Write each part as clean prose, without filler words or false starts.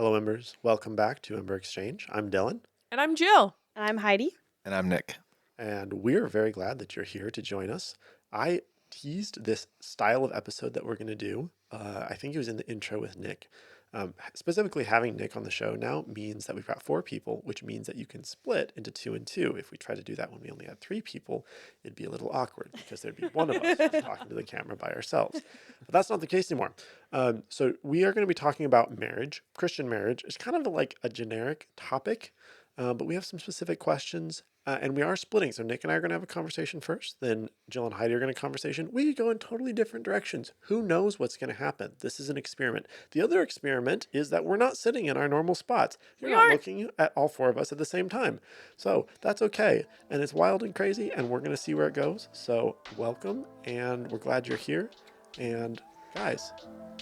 Hello, Embers. Welcome back to Ember Exchange. I'm Dylan, And I'm Jill. And I'm Heidi. And I'm Nick. and we're very glad that you're here to join us. I teased this style of episode that we're going to do. I think it was in the intro with Nick. Specifically, having Nick on the show now means that we've got 4 people, which means that you can split into 2 and 2. If we try to do that when we only had 3 people, it'd be a little awkward because there'd be one of us just talking to the camera by ourselves. But that's not the case anymore. So we are going to be talking about marriage. Christian marriage is kind of like a generic topic, but we have some specific questions. And we are splitting. So Nick and I are going to have a conversation first. Then Jill and Heidi are going to conversation. We could go in totally different directions. Who knows what's going to happen? This is an experiment. The other experiment is that we're not sitting in our normal spots. You're not looking at all 4 of us at the same time. So that's okay. And it's wild and crazy. And we're going to see where it goes. So welcome. And we're glad you're here. And guys,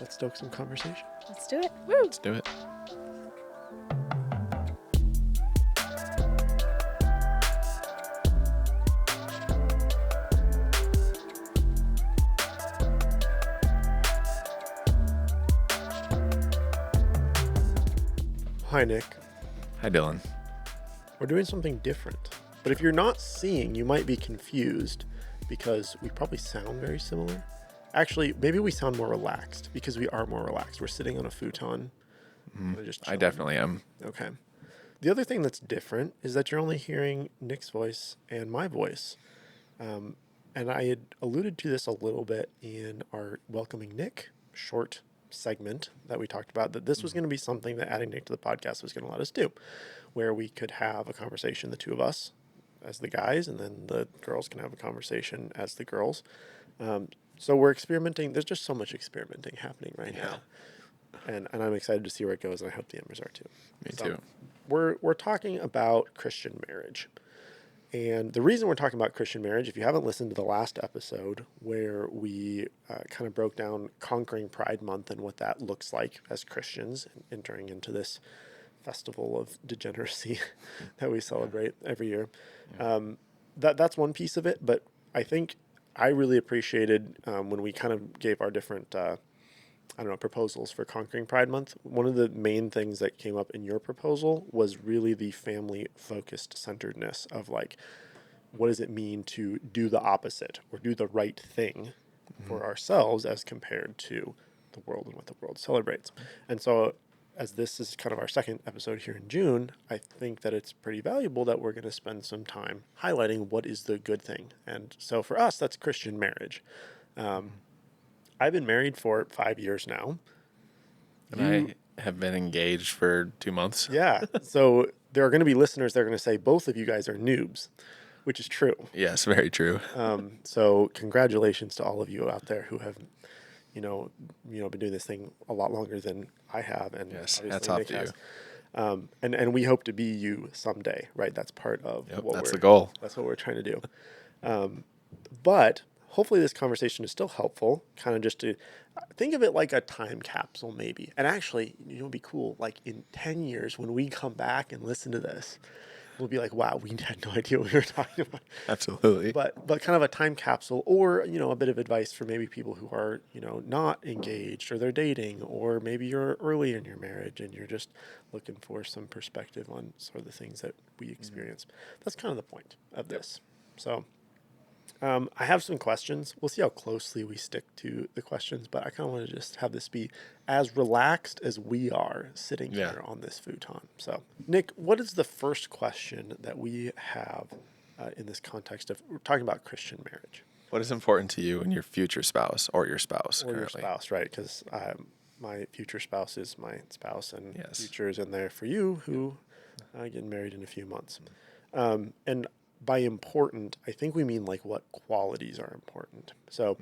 let's stoke some conversation. Let's do it. Woo. Let's do it. Hi, Nick. Hi, Dylan. We're doing something different. But if you're not seeing, you might be confused because we probably sound very similar. Actually, maybe we sound more relaxed because we are more relaxed. We're sitting on a futon. Just I chilling. definitely am. Okay. The other thing that's different is that you're only hearing Nick's voice and my voice. And I had alluded to this a little bit in our Welcoming Nick short segment that we talked about, that this was going to be something that adding Nick to the podcast was going to let us do, where we could have a conversation, the 2 of us as the guys, and then the girls can have a conversation as the girls. So we're experimenting. There's just so much experimenting happening right now. And I'm excited to see where it goes, and I hope the Embers are too. Me too. We're talking about Christian marriage. And the reason we're talking about Christian marriage, if you haven't listened to the last episode where we kind of broke down conquering Pride Month and what that looks like as Christians entering into this festival of degeneracy that we celebrate every year, that's one piece of it. But I think I really appreciated when we kind of gave our different proposals for conquering Pride Month. One of the main things that came up in your proposal was really the family focused centeredness of like, what does it mean to do the opposite or do the right thing for ourselves as compared to the world and what the world celebrates. And so as this is kind of our second episode here in June, I think that it's pretty valuable that we're going to spend some time highlighting what is the good thing. And so for us, that's Christian marriage. I've been married for 5 years now. And I have been engaged for 2 months. Yeah. So there are going to be listeners that are going to say both of you guys are noobs, which is true. Yes, very true. So congratulations to all of you out there who have, been doing this thing a lot longer than I have. And Yes, obviously hats off Nick to has. you. And we hope to be you someday, right? That's part of That's the goal. That's what we're trying to do. But hopefully this conversation is still helpful, kind of just to think of it like a time capsule maybe. And actually, it'll be cool. Like in 10 years, when we come back and listen to this, we'll be like, wow, we had no idea what we were talking about. Absolutely. But kind of a time capsule, or, a bit of advice for maybe people who are, not engaged or they're dating, or maybe you're early in your marriage and you're just looking for some perspective on sort of the things that we experience. That's kind of the point of this. So I have some questions. We'll see how closely we stick to the questions, but I kind of want to just have this be as relaxed as we are sitting here on this futon. So, Nick, what is the first question that we have in this context of we're talking about Christian marriage? What is important to you and your future spouse or your spouse Or currently? your spouse, right? Because my future spouse is my spouse, and Yes. future is in there for you who get married in a few months. And by important, I think we mean like what qualities are important. So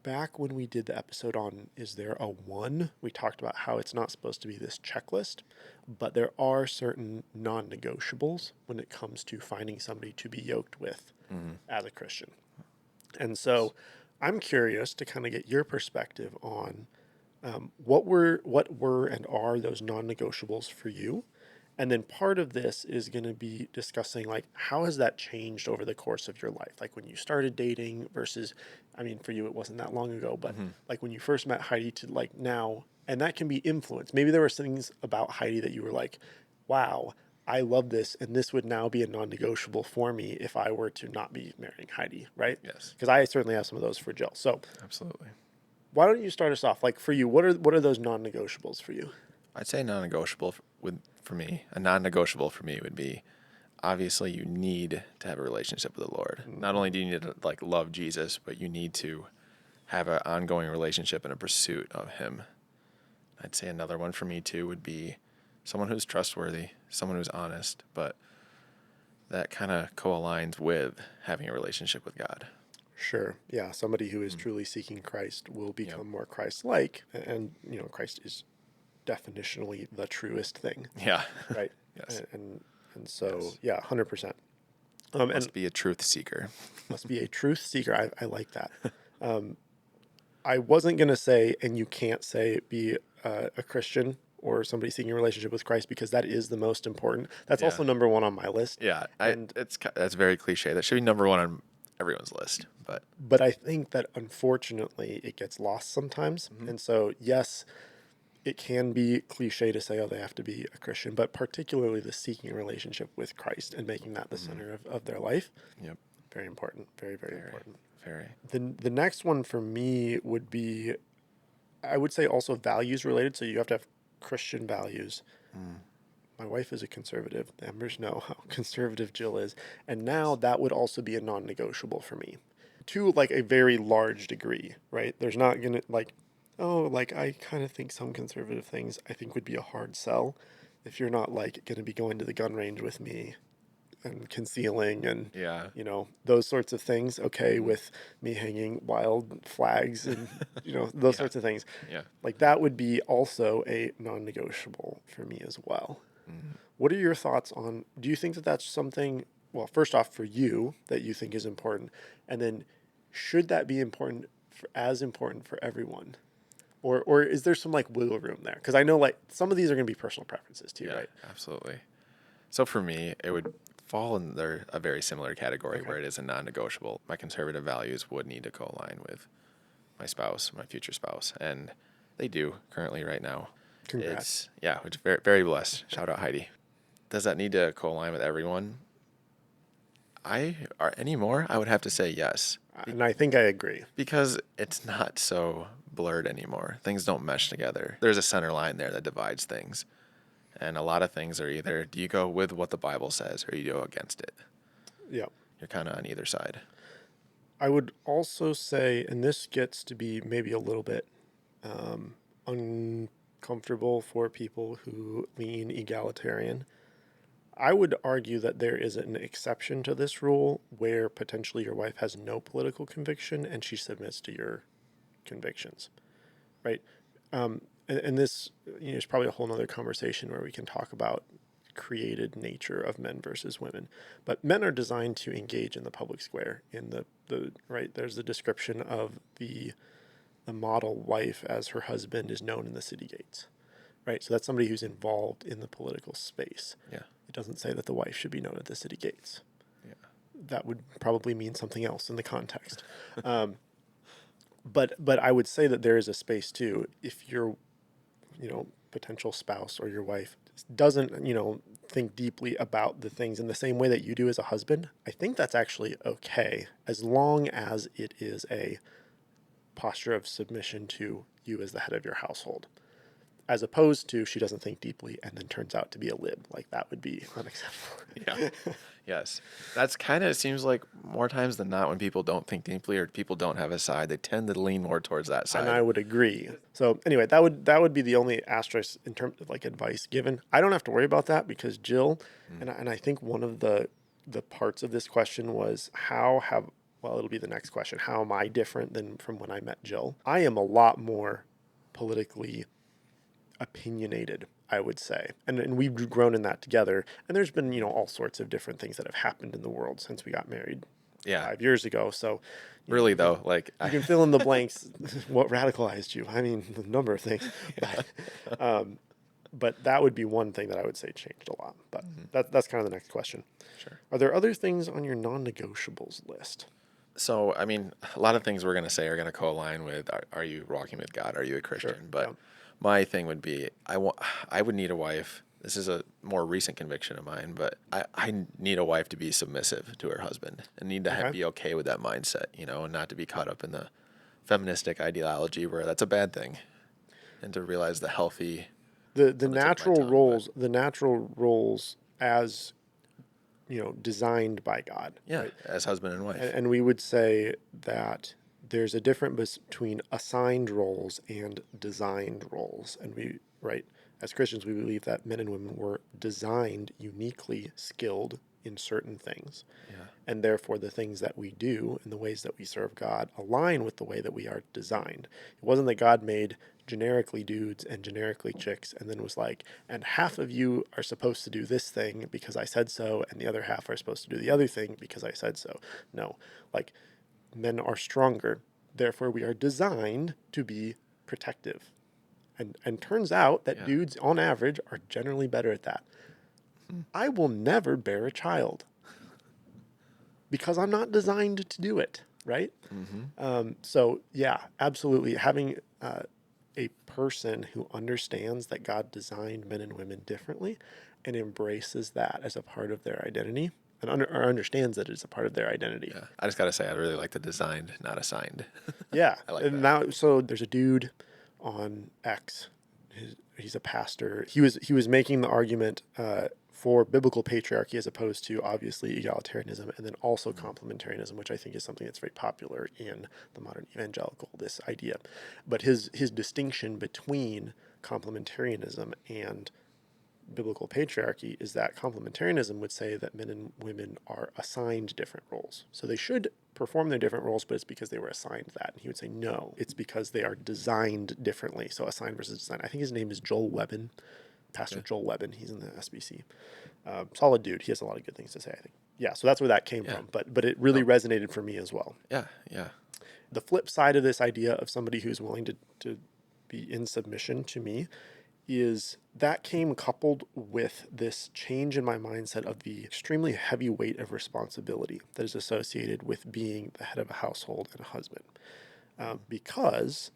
back when we did the episode on Is There a One, we talked about how it's not supposed to be this checklist, but there are certain non-negotiables when it comes to finding somebody to be yoked with as a Christian. And so I'm curious to kind of get your perspective on what were and are those non-negotiables for you. And then part of this is going to be discussing like how has that changed over the course of your life? Like when you started dating versus, I mean, for you it wasn't that long ago, but like when you first met Heidi to like now, And that can be influence. Maybe there were things about Heidi that you were like, wow, I love this. And this would now be a non-negotiable for me if I were to not be marrying Heidi, right? Yes. Because I certainly have some of those for Jill. So Absolutely. why don't you start us off? Like for you, what are those non-negotiables for you? I'd say non-negotiable for me. A non-negotiable for me would be, obviously you need to have a relationship with the Lord. Not only do you need to like love Jesus, but you need to have an ongoing relationship and a pursuit of him. I'd say another one for me too would be someone who's trustworthy, someone who's honest, but that kind of co-aligns with having a relationship with God. Sure. Yeah. Somebody who is truly seeking Christ will become more Christ-like. And, Christ is definitionally the truest thing, Yeah. right? Yes. And so, Yes. yeah, 100%. Must be a truth seeker. Must be a truth seeker. I like that. I wasn't going to say, and you can't say be a Christian or somebody seeking a relationship with Christ because that is the most important. That's Yeah. also number one on my list. Yeah, And that's very cliche. That should be number one on everyone's list. but I think that unfortunately it gets lost sometimes. And so yes, it can be cliche to say, oh, they have to be a Christian, but particularly the seeking a relationship with Christ and making that the center of their life. Yep. Very important. Very, very important. Very. The next one for me would be, I would say also values related. So you have to have Christian values. My wife is a conservative. The Embers know how conservative Jill is. And now that would also be a non-negotiable for me to like a very large degree, right? There's not going to like, oh, like I kind of think some conservative things I think would be a hard sell if you're not like going to be going to the gun range with me and concealing and Yeah. those sorts of things. Okay, with me hanging wild flags and those sorts of things. Yeah. Like that would be also a non-negotiable for me as well. What are your thoughts on? Do you think that that's something? Well, first off, for you that you think is important, and then should that be important as important for everyone? Or is there some like wiggle room there? Because I know like some of these are going to be personal preferences too, right? Absolutely. So for me, it would fall in a very similar category where it is a non-negotiable. My conservative values would need to co-align with my spouse, my future spouse, and they do currently right now. Congrats. Which very, very blessed. Shout out Heidi. Does that need to co-align with everyone? Anymore? I would have to say yes. And I think I agree. Because it's not so blurred anymore. Things don't mesh together. There's a center line there that divides things. And a lot of things are either do you go with what the Bible says or you go against it. Yeah. You're kind of on either side. I would also say, and this gets to be maybe a little bit uncomfortable for people who lean egalitarian. I would argue that there is an exception to this rule where potentially your wife has no political conviction and she submits to your convictions, right? And this is probably a whole nother conversation where we can talk about created nature of men versus women. But men are designed to engage in the public square. In the right, there's the description of the model wife as her husband is known in the city gates, right? So that's somebody who's involved in the political space. Yeah. It doesn't say that the wife should be known at the city gates. Yeah. That would probably mean something else in the context. But I would say that there is a space too. If your, potential spouse or your wife doesn't, think deeply about the things in the same way that you do as a husband, I think that's actually okay as long as it is a posture of submission to you as the head of your household. As opposed to she doesn't think deeply and then turns out to be a lib. Like that would be unacceptable. Yeah. Yes. That's kind of seems like more times than not when people don't think deeply or people don't have a side, they tend to lean more towards that side. And I would agree. So anyway, that would be the only asterisk in terms of like advice given. I don't have to worry about that because Jill, and I think one of the parts of this question was it'll be the next question. How am I different than from when I met Jill? I am a lot more politically opinionated, I would say. And we've grown in that together. And there's been, all sorts of different things that have happened in the world since we got married 5 years ago. So really know, though, like you can fill in the blanks. What radicalized you? I mean, the number of things. But that would be one thing that I would say changed a lot. But that's kind of the next question. Sure. Are there other things on your non-negotiables list? So, I mean, a lot of things we're going to say are going to co-align with, are you walking with God? Are you a Christian? Sure. But My thing would be I would need a wife. This is a more recent conviction of mine, but I need a wife to be submissive to her husband and need to Okay. be okay with that mindset, and not to be caught up in the feministic ideology where that's a bad thing, and to realize the healthy The on the tip of my natural tongue. But roles as designed by God, yeah, right? as husband and wife. And we would say that there's a difference between assigned roles and designed roles. And right, as Christians, we believe that men and women were designed uniquely skilled in certain things. Yeah. And therefore, the things that we do and the ways that we serve God align with the way that we are designed. It wasn't that God made generically dudes and generically chicks and then was like, and half of you are supposed to do this thing because I said so, and the other half are supposed to do the other thing because I said so. No, like men are stronger. Therefore, we are designed to be protective. And turns out that Yeah. dudes, on average, are generally better at that. I will never bear a child because I'm not designed to do it, right? So, yeah, absolutely. Having a person who understands that God designed men and women differently and embraces that as a part of their identity and or understands that it's a part of their identity. Yeah. I just gotta say, I really like the designed, not assigned. Yeah. I like And that. now, so there's a dude on X. He's a pastor. He was making the argument for biblical patriarchy as opposed to obviously egalitarianism, and then also complementarianism, which I think is something that's very popular in the modern evangelical. This idea, but his distinction between complementarianism and biblical patriarchy is that complementarianism would say that men and women are assigned different roles. So they should perform their different roles, but it's because they were assigned that. And he would say, no, it's because they are designed differently. So assigned versus design. I think his name is Joel Webbin, Pastor Joel Webbin. He's in the SBC. Solid dude. He has a lot of good things to say, I think. Yeah, so that's where that came Yeah. from. But it really resonated for me as well. Yeah. Yeah. The flip side of this idea of somebody who's willing to be in submission to me is that came coupled with this change in my mindset of the extremely heavy weight of responsibility that is associated with being the head of a household and a husband. Because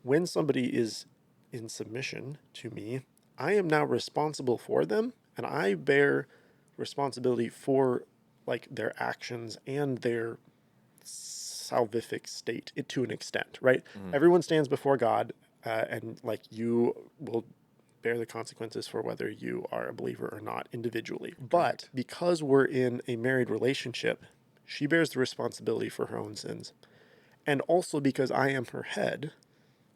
when somebody is in submission to me, I am now responsible for them, and I bear responsibility for like their actions and their salvific state to an extent, right? Everyone stands before God, and like you will bear the consequences for whether you are a believer or not individually. But because we're in a married relationship, she bears the responsibility for her own sins. And also because I am her head,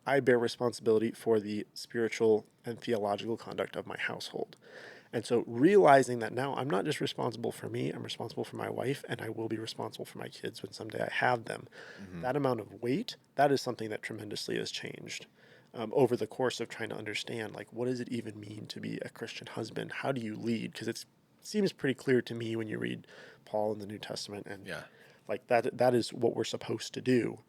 I bear responsibility for the spiritual and theological conduct of my household. And so realizing that now I'm not just responsible for me, I'm responsible for my wife, and I will be responsible for my kids when someday I have them. That amount of weight, that is something that tremendously has changed over the course of trying to understand, like, what does it even mean to be a Christian husband? How do you lead? Because it seems pretty clear to me when you read Paul in the New Testament, and Yeah. like that is what we're supposed to do.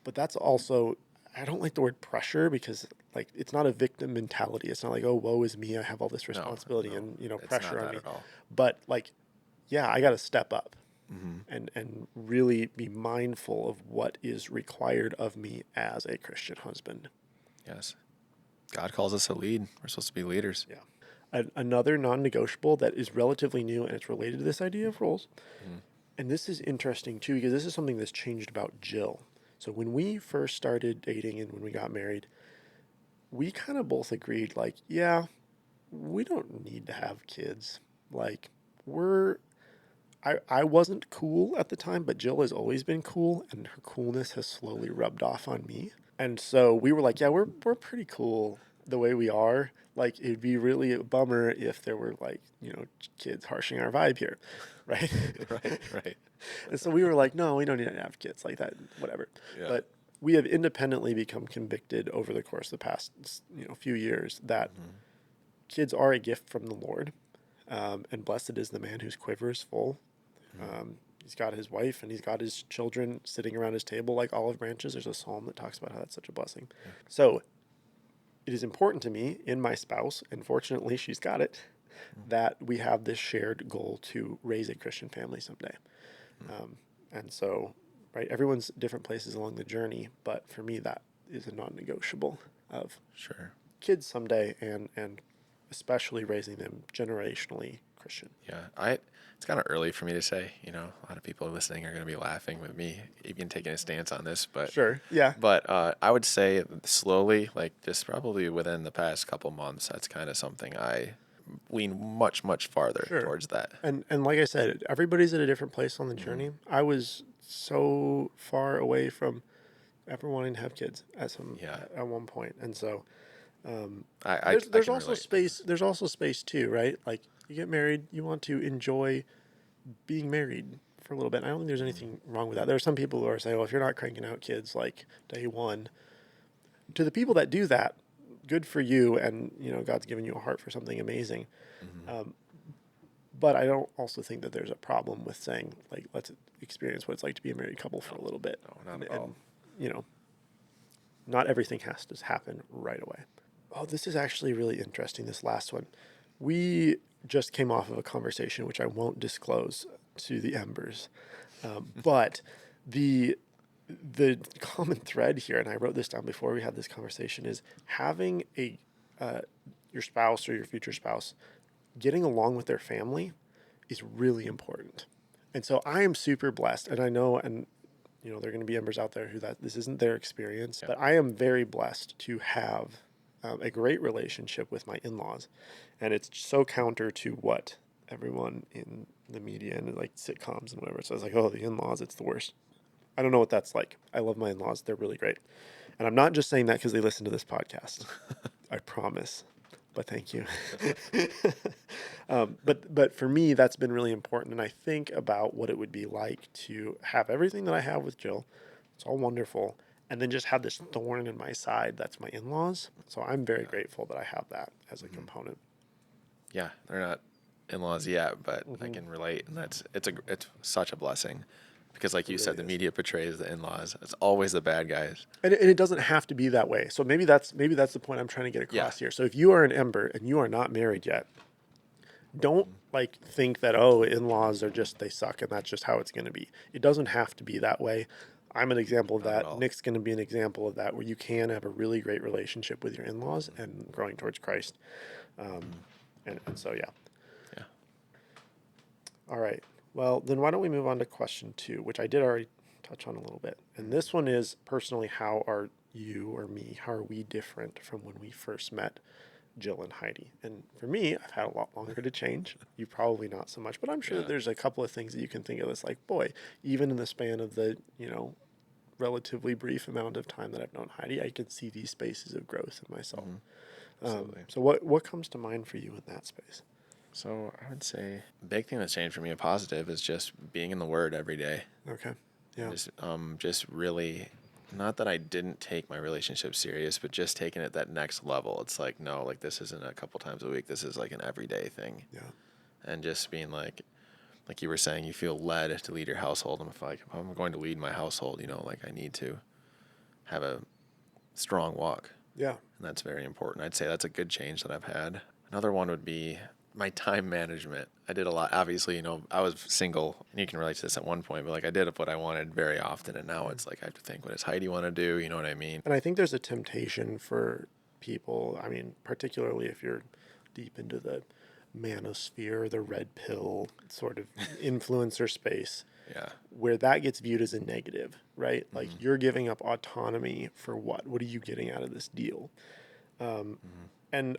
But that's also, I don't like the word pressure because like it's not a victim mentality. It's not like, oh, woe is me, I have all this responsibility no, and it's pressure not on that me. at all. But like, yeah, I got to step up and really be mindful of what is required of me as a Christian husband. Yes. God calls us to lead. We're supposed to be leaders. Yeah. Another non-negotiable that is relatively new and it's related to this idea of roles. And this is interesting too, because this is something that's changed about Jill. So when we first started dating and when we got married, we kind of both agreed, like, yeah, we don't need to have kids. Like, I wasn't cool at the time, but Jill has always been cool, and her coolness has slowly rubbed off on me. And so we were like, yeah, we're pretty cool the way we are. Like, it'd be really a bummer if there were like, kids harshing our vibe here, right? Right. And so we were like, no, we don't need to have kids like that, whatever. Yeah. But we have independently become convicted over the course of the past, few years that kids are a gift from the Lord, and blessed is the man whose quiver is full. He's got his wife and he's got his children sitting around his table like olive branches. There's a psalm that talks about how that's such a blessing. So it is important to me in my spouse, and fortunately she's got it, that we have this shared goal to raise a Christian family someday. And so, right, everyone's different places along the journey, but for me, that is a non-negotiable. of Sure. kids someday, and especially raising them generationally Christian. Yeah. It's kind of early for me to say, a lot of people listening are going to be laughing with me even taking a stance on this, but Sure. Yeah. I would say slowly, like just probably within the past couple months, that's kind of something I lean much, much farther Sure. towards that. And like I said, everybody's at a different place on the journey. I was so far away from ever wanting to have kids Yeah. at one point, and so I there's can also relate. space. There's also space too, right? Like you get married, you want to enjoy being married for a little bit. I don't think there's anything wrong with that. There are some people who are saying, well, if you're not cranking out kids like day one, to the people that do that, good for you, and God's given you a heart for something amazing. Mm-hmm. But I don't also think that there's a problem with saying, like, let's experience what it's like to be a married couple for a little bit. No, not at And, all. not everything has to happen right away. Oh, this is actually really interesting, this last one. We just came off of a conversation, which I won't disclose to the Embers. But the common thread here, and I wrote this down before we had this conversation, is having your spouse or your future spouse getting along with their family is really important. And so I am super blessed, and I know, and there are going to be Embers out there who that this isn't their experience, Yeah. but I am very blessed to have a great relationship with my in-laws, and it's so counter to what everyone in the media and like sitcoms and whatever says, like, oh, the in-laws, it's the worst. I don't know what that's like. I love my in-laws; they're really great, and I'm not just saying that because they listen to this podcast. I promise. But thank you. But for me, that's been really important. And I think about what it would be like to have everything that I have with Jill. It's all wonderful. And then just have this thorn in my side that's my in laws. So I'm very grateful that I have that as a component. Yeah, they're not in-laws yet, but I Mm-hmm. can relate, and it's such a blessing, because like It you said, really the is. media portrays the in-laws. It's always the bad guys. And it doesn't have to be that way. So maybe that's the point I'm trying to get Yeah. across here. So if you are an Ember and you are not married yet, don't like think that, oh, in-laws are just, they suck and that's just how it's going to be. It doesn't have to be that way. I'm an example of Not at that. all. Nick's going to be an example of that, where you can have a really great relationship with your in-laws and growing towards Christ. And so yeah. Yeah. All right, well then why don't we move on to question 2, which I did already touch on a little bit. And this one is, personally, how are you or me, how are we different from when we first met Jill and Heidi? And for me, I've had a lot longer to change. You probably not so much, but I'm sure that Yeah. there's a couple of things that you can think of that's like, boy, even in the span of the, relatively brief amount of time that I've known Heidi, I can see these spaces of growth in myself. Absolutely. So what comes to mind for you in that space? So I would say a big thing that's changed for me, a positive, is just being in the Word every day. Okay. Yeah. Just really, not that I didn't take my relationship serious, but just taking it that next level. It's like, no, like this isn't a couple times a week. This is like an everyday thing. Yeah. And just being like you were saying, you feel led to lead your household. And if I'm going to lead my household, like I need to have a strong walk. Yeah. And that's very important. I'd say that's a good change that I've had. Another one would be my time management. I did a lot. Obviously, I was single, and you can relate to this at one point, but like I did what I wanted very often, and now it's like I have to think, what does Heidi want to do? You know what I mean? And I think there's a temptation for people, I mean, particularly if you're deep into the manosphere, the red pill sort of influencer space, Yeah. where that gets viewed as a negative, right? Like, you're giving up autonomy for what? What are you getting out of this deal? And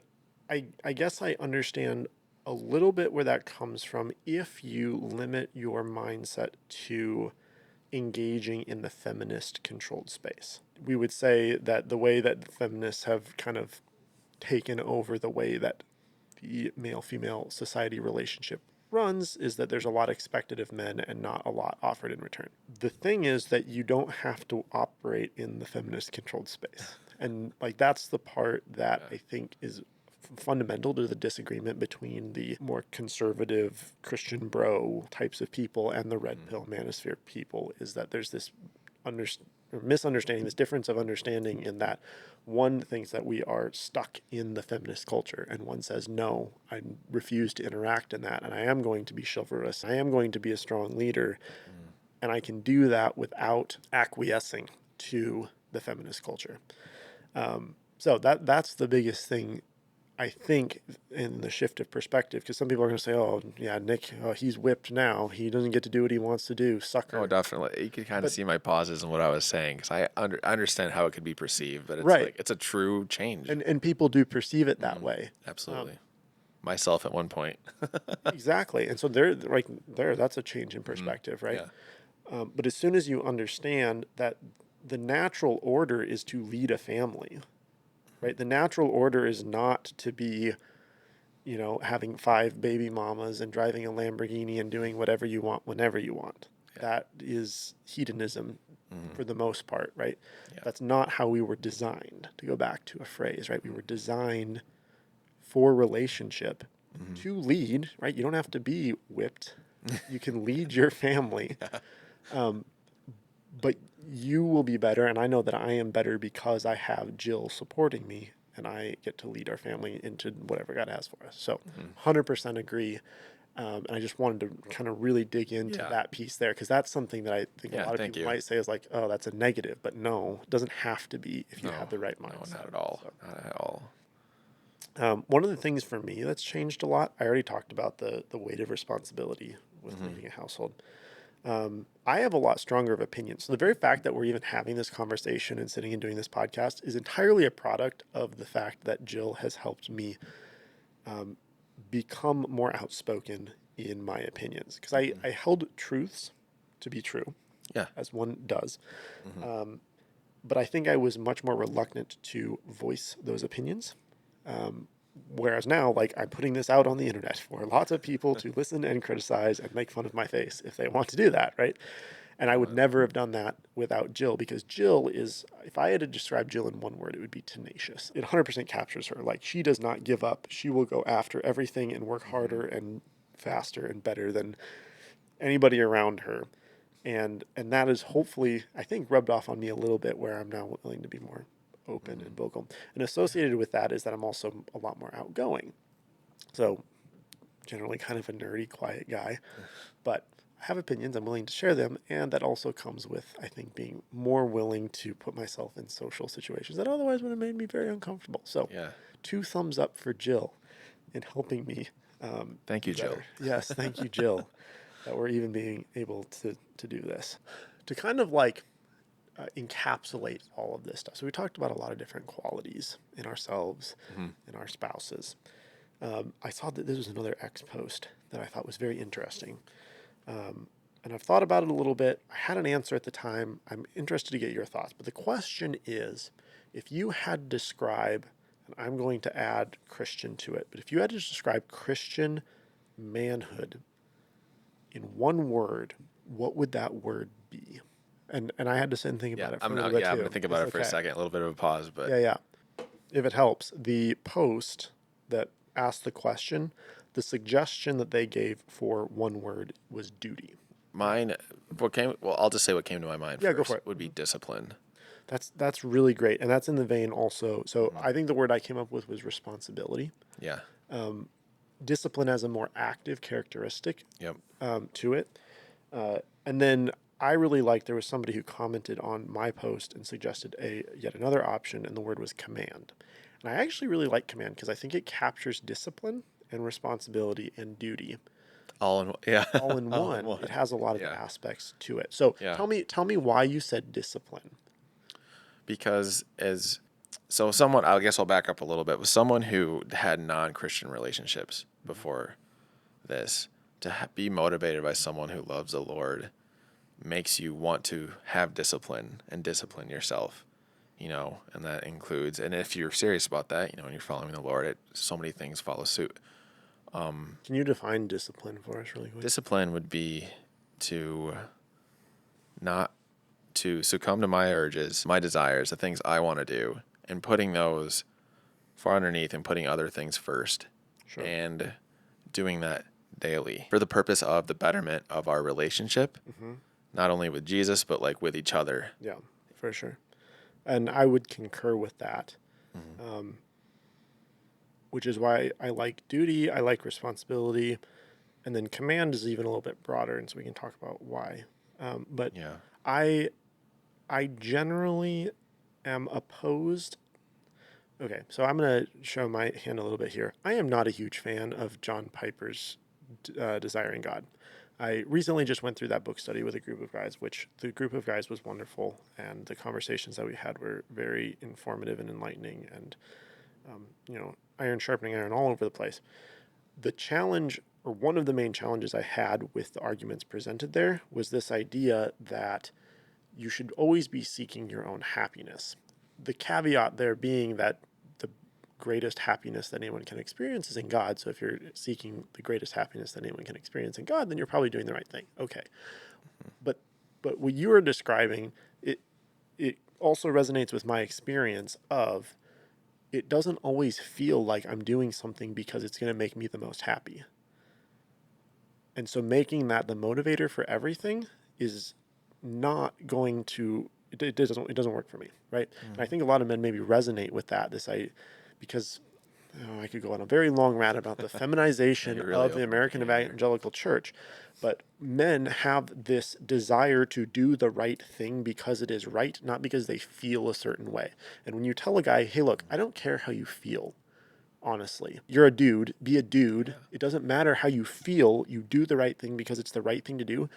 I guess I understand a little bit where that comes from if you limit your mindset to engaging in the feminist controlled space. We would say that the way that the feminists have kind of taken over the way that the male female society relationship runs is that there's a lot expected of men and not a lot offered in return. The thing is that you don't have to operate in the feminist controlled space. And like that's the part that I think is fundamental to the disagreement between the more conservative Christian bro types of people and the red pill manosphere people, is that there's this misunderstanding, this difference of understanding, in that one thinks that we are stuck in the feminist culture, and one says, no, I refuse to interact in that, and I am going to be chivalrous, I am going to be a strong leader, and I can do that without acquiescing to the feminist culture. So that's the biggest thing, I think, in the shift of perspective, because some people are going to say, "Oh, yeah, Nick, he's whipped now. He doesn't get to do what he wants to do, Oh, sucker." definitely. You could kind of But see my pauses in what I was saying because I understand how it could be perceived, but it's right, like it's a true change. and people do perceive it that Hmm. way. Um, Absolutely. Myself at one point. exactly, and so that's a change in Hmm. perspective, right? Yeah. But as soon as you understand that the natural order is to lead a family, right? The natural order is not to be, having five baby mamas and driving a Lamborghini and doing whatever you want whenever you want. Yeah. That is hedonism Hmm. for the most part, right? Yeah. That's not how we were designed, to go back to a phrase, right? We Hmm. were designed for relationship Hmm. to lead, right? You don't have to be whipped. You can lead your family. Yeah. Um, but you will be better, and I know that I am better because I have Jill supporting me, and I get to lead our family into whatever God has for us. So, Hmm. 100% agree. And I just wanted to kind of really dig into Yeah. that piece there, because that's something that I think a Yeah. lot of Thank people you. might say is like, "Oh, that's a negative," but no, it doesn't have to be if you have No, the right no, mindset. not at all. So, Not at all. one of the things for me that's changed a lot, I already talked about the weight of responsibility with Hmm. leading a household. I have a lot stronger of opinions. So the very fact that we're even having this conversation and sitting and doing this podcast is entirely a product of the fact that Jill has helped me become more outspoken in my opinions. Because I held truths to be true, Yeah. as one does. Hmm. But I think I was much more reluctant to voice those opinions. Whereas now, like, I'm putting this out on the internet for lots of people to listen and criticize and make fun of my face if they want to do that, right? And I would never have done that without Jill, because Jill is, if I had to describe Jill in one word, it would be tenacious. It 100% captures her. Like, she does not give up. She will go after everything and work Hmm. harder and faster and better than anybody around her. And that is hopefully, I think, rubbed off on me a little bit, where I'm now willing to be more open Hmm. and vocal. And associated with that is that I'm also a lot more outgoing. So generally kind of a nerdy, quiet guy, but I have opinions. I'm willing to share them, and that also comes with, I think, being more willing to put myself in social situations that otherwise would have made me very uncomfortable. So, Yeah. 2 thumbs up for Jill in helping me Thank be you, Jill. better. Yes, thank you, Jill, that we're even being able to do this, to kind of like encapsulate all of this stuff. So we talked about a lot of different qualities in ourselves, Hmm. in our spouses. I saw that this was another X post that I thought was very interesting. And I've thought about it a little bit. I had an answer at the time. I'm interested to get your thoughts. But the question is, if you had to describe, and I'm going to add Christian to it, but if you had to describe Christian manhood in one word, what would that word be? And I had to sit and think Yeah. about it for I'm a little not. bit Yeah. I'm gonna too. think It's about it for a okay. second. A little bit of a pause, but Yeah, yeah. If it helps, the post that asked the question, the suggestion that they gave for one word was duty. mine. What came? Well, I'll just say what came to my mind Yeah, go for first it. would be discipline. That's really great, and that's in the vein also. So Hmm. I think the word I came up with was responsibility. Yeah. Discipline as a more active characteristic Yep. to it, and then I really liked, there was somebody who commented on my post and suggested a yet another option, and the word was command. And I actually really like command because I think it captures discipline and responsibility and duty All in. Yeah. all in All in one. It one. has a lot of Yeah. aspects to it. So Yeah. tell me why you said discipline. Because as so someone, I guess I'll back up a little bit. With someone who had non-Christian relationships before this, to be motivated by someone who loves the Lord makes you want to have discipline and discipline yourself, and that includes, and if you're serious about that, and you're following the Lord, so many things follow suit. Can you define discipline for us really quick? Discipline would be to not to succumb to my urges, my desires, the things I want to do, and putting those far underneath and putting other things first, Sure. and doing that daily for the purpose of the betterment of our relationship, not only with Jesus, but like with each other. Yeah, for sure. And I would concur with that, which is why I like duty, I like responsibility, and then command is even a little bit broader, and so we can talk about why. But Yeah. I I generally am opposed Okay, so I'm going to show my hand a little bit here. I am not a huge fan of John Piper's Desiring God. I recently just went through that book study with a group of guys, which the group of guys was wonderful, and the conversations that we had were very informative and enlightening, and iron sharpening iron all over the place. The challenge, or one of the main challenges I had with the arguments presented there, was this idea that you should always be seeking your own happiness. The caveat there being that the greatest happiness that anyone can experience is in God. So if you're seeking the greatest happiness that anyone can experience in God, then you're probably doing the right thing. Okay. But what you are describing, it also resonates with my experience of it doesn't always feel like I'm doing something because it's going to make me the most happy. And so making that the motivator for everything is not going to it doesn't work for me, right? And I think a lot of men maybe resonate with that because I could go on a very long rant about the Yeah, feminization you really of the opened up a American can here. evangelical church, but men have this desire to do the right thing because it is right, not because they feel a certain way. And when you tell a guy, hey, look, I don't care how you feel, honestly. You're a dude, be a dude. Yeah. It doesn't matter how you feel, you do the right thing because it's the right thing to do.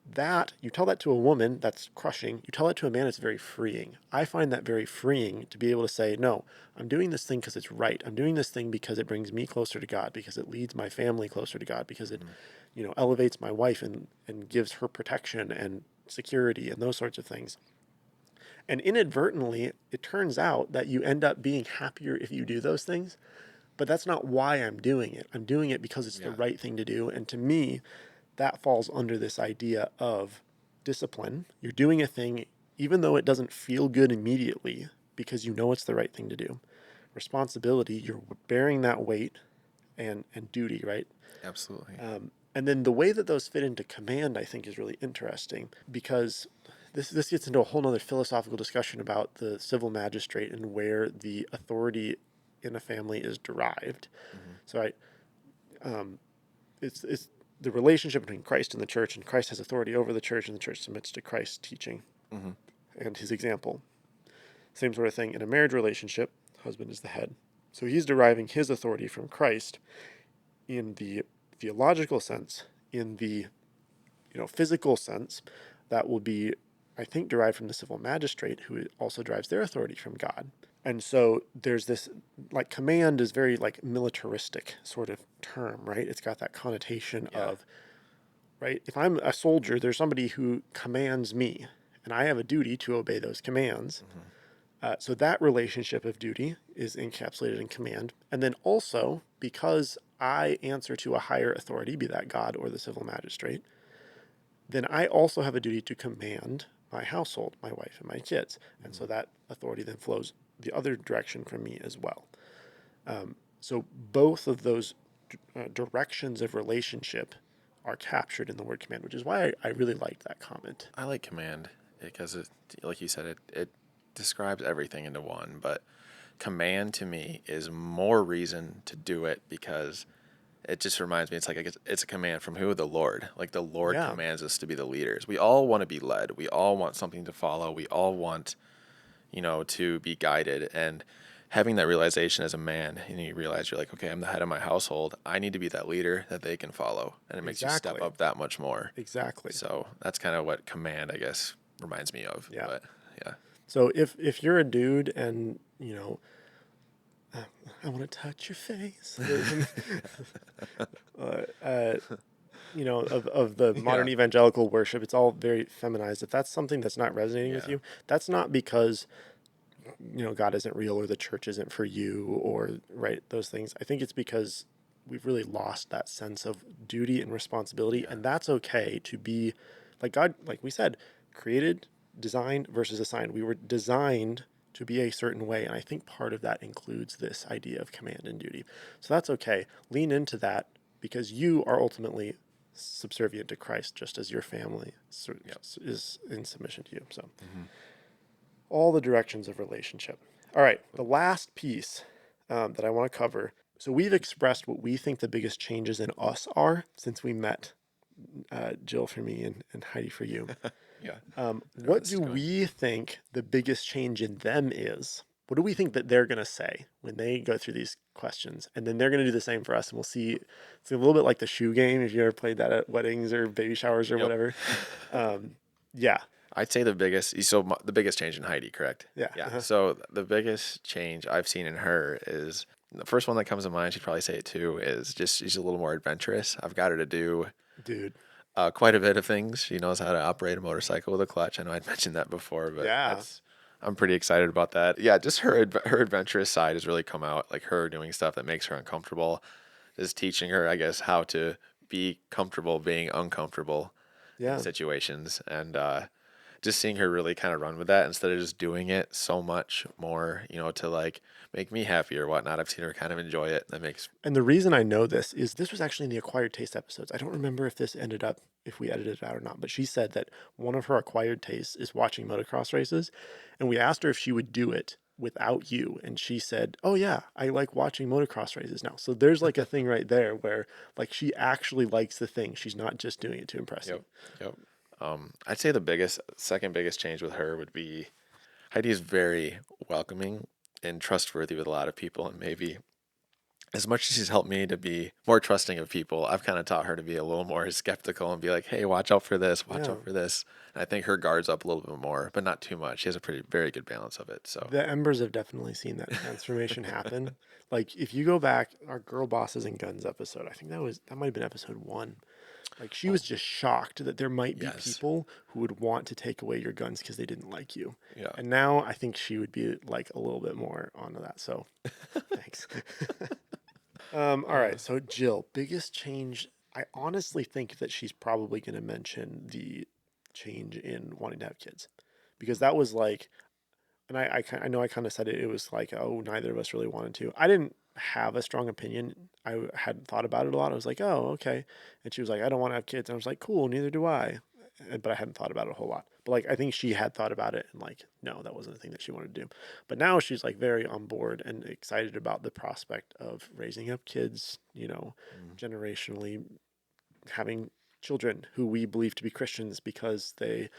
That, you tell that to a woman, that's crushing. You tell that to a man, it's very freeing. I find that very freeing to be able to say, no, I'm doing this thing because it's right. I'm doing this thing because it brings me closer to God, because it leads my family closer to God, because it, elevates my wife and gives her protection and security and those sorts of things. And inadvertently, it turns out that you end up being happier if you do those things, but that's not why I'm doing it. I'm doing it because it's the Yeah. right thing to do. And to me, that falls under this idea of discipline. You're doing a thing even though it doesn't feel good immediately because you know it's the right thing to do. Responsibility, you're bearing that weight and duty, right? Absolutely. And then the way that those fit into command, I think, is really interesting because this gets into a whole other philosophical discussion about the civil magistrate and where the authority in a family is derived. Hmm. So it's the relationship between Christ and the church, and Christ has authority over the church, and the church submits to Christ's teaching Hmm. and his example. Same sort of thing in a marriage relationship. Husband is the head, so he's deriving his authority from Christ in the theological sense. In the physical sense, that will be, I think, derived from the civil magistrate, who also derives their authority from God. And so there's this, like, command is very like militaristic sort of term, right? It's got that connotation Yeah. of, right, if I'm a soldier, there's somebody who commands me, and I have a duty to obey those commands. Hmm. So that relationship of duty is encapsulated in command. And then also, because I answer to a higher authority, be that God or the civil magistrate, then I also have a duty to command my household, my wife, and my kids. And so Hmm. that authority then flows the other direction from me as well. So both of those directions of relationship are captured in the word command, which is why I really liked that comment. I like command because it, like you said, it describes everything into one. But command to me is more reason to do it because it just reminds me it's a command from who? The Lord. Like the Lord Yeah, commands us to be the leaders. We all want to be led. We all want something to follow. We all want, to be guided. And having that realization as a man, you realize you're like, okay, I'm the head of my household. I need to be that leader that they can follow. And it makes you step exactly. up that much more. Exactly. So that's kind of what command, I guess, reminds me of. Yeah. But yeah. So if you're a dude and, I want to touch your face, uh, uh, of the modern Yeah. evangelical worship, it's all very feminized. If that's something that's not resonating with Yeah. you, that's not because God isn't real or the church isn't for you or right those things. I think it's because we've really lost that sense of duty and responsibility, Yeah. and that's okay to be like God, like we said, created, designed versus assigned. We were designed to be a certain way, and I think part of that includes this idea of command and duty. So that's okay. Lean into that because you are ultimately subservient to Christ, just as your family Yep. is in submission to you. So Hmm. all the directions of relationship. All right, the last piece that I want to cover. So we've expressed what we think the biggest changes in us are since we met, Jill for me and Heidi for you. Yeah. Where What this do is going. we think the biggest change in them is? what do we think that they're going to say when they go through these questions? And then they're going to do the same for us. And we'll see. It's a little bit like the shoe game. If you ever played that at weddings or baby showers or Yep. whatever. Yeah. I'd say the biggest change in Heidi, correct? Yeah. Yeah. So the biggest change I've seen in her is the first one that comes to mind. She'd probably say it too. Is just she's a little more adventurous. I've got her to do Dude. quite a bit of things. She knows how to operate a motorcycle with a clutch. I know I'd mentioned that before, but Yeah. I'm pretty excited about that. Yeah, just her adventurous side has really come out. Like her doing stuff that makes her uncomfortable, is teaching her, I guess, how to be comfortable being uncomfortable Yeah. in situations, and just seeing her really kind of run with that instead of just doing it so much more, to like make me happy or whatnot. I've seen her kind of enjoy it. That makes And the reason I know this is this was actually in the acquired taste episodes. I don't remember if we edited it out or not, but she said that one of her acquired tastes is watching motocross races. And we asked her if she would do it without you. And she said, oh, yeah, I like watching motocross races now. So there's like a thing right there where like she actually likes the thing. She's not just doing it to impress you. Yep. I'd say the second biggest change with her would be Heidi is very welcoming and trustworthy with a lot of people, and maybe as much as she's helped me to be more trusting of people, I've kind of taught her to be a little more skeptical and be like, hey, watch out for this, watch out for this. And I think her guard's up a little bit more, but not too much. She has a very good balance of it. So The Embers have definitely seen that transformation happen. Like if you go back, our Girl Bosses and Guns episode, I think that might have been episode 1. Like she was just shocked that there might be people who would want to take away your guns because they didn't like you. Yeah. And now I think she would be like a little bit more onto that. So thanks. All right. So Jill, biggest change. I honestly think that she's probably going to mention the change in wanting to have kids because that was like, and I know I kind of said it. It was like, oh, neither of us really wanted to. I didn't have a strong opinion. I hadn't thought about it a lot. I was like, oh, okay. And she was like, I don't want to have kids. And I was like, cool, neither do I. But I hadn't thought about it a whole lot. But like, I think she had thought about it and like, no, that wasn't the thing that she wanted to do. But now she's like very on board and excited about the prospect of raising up kids, generationally having children who we believe to be Christians because they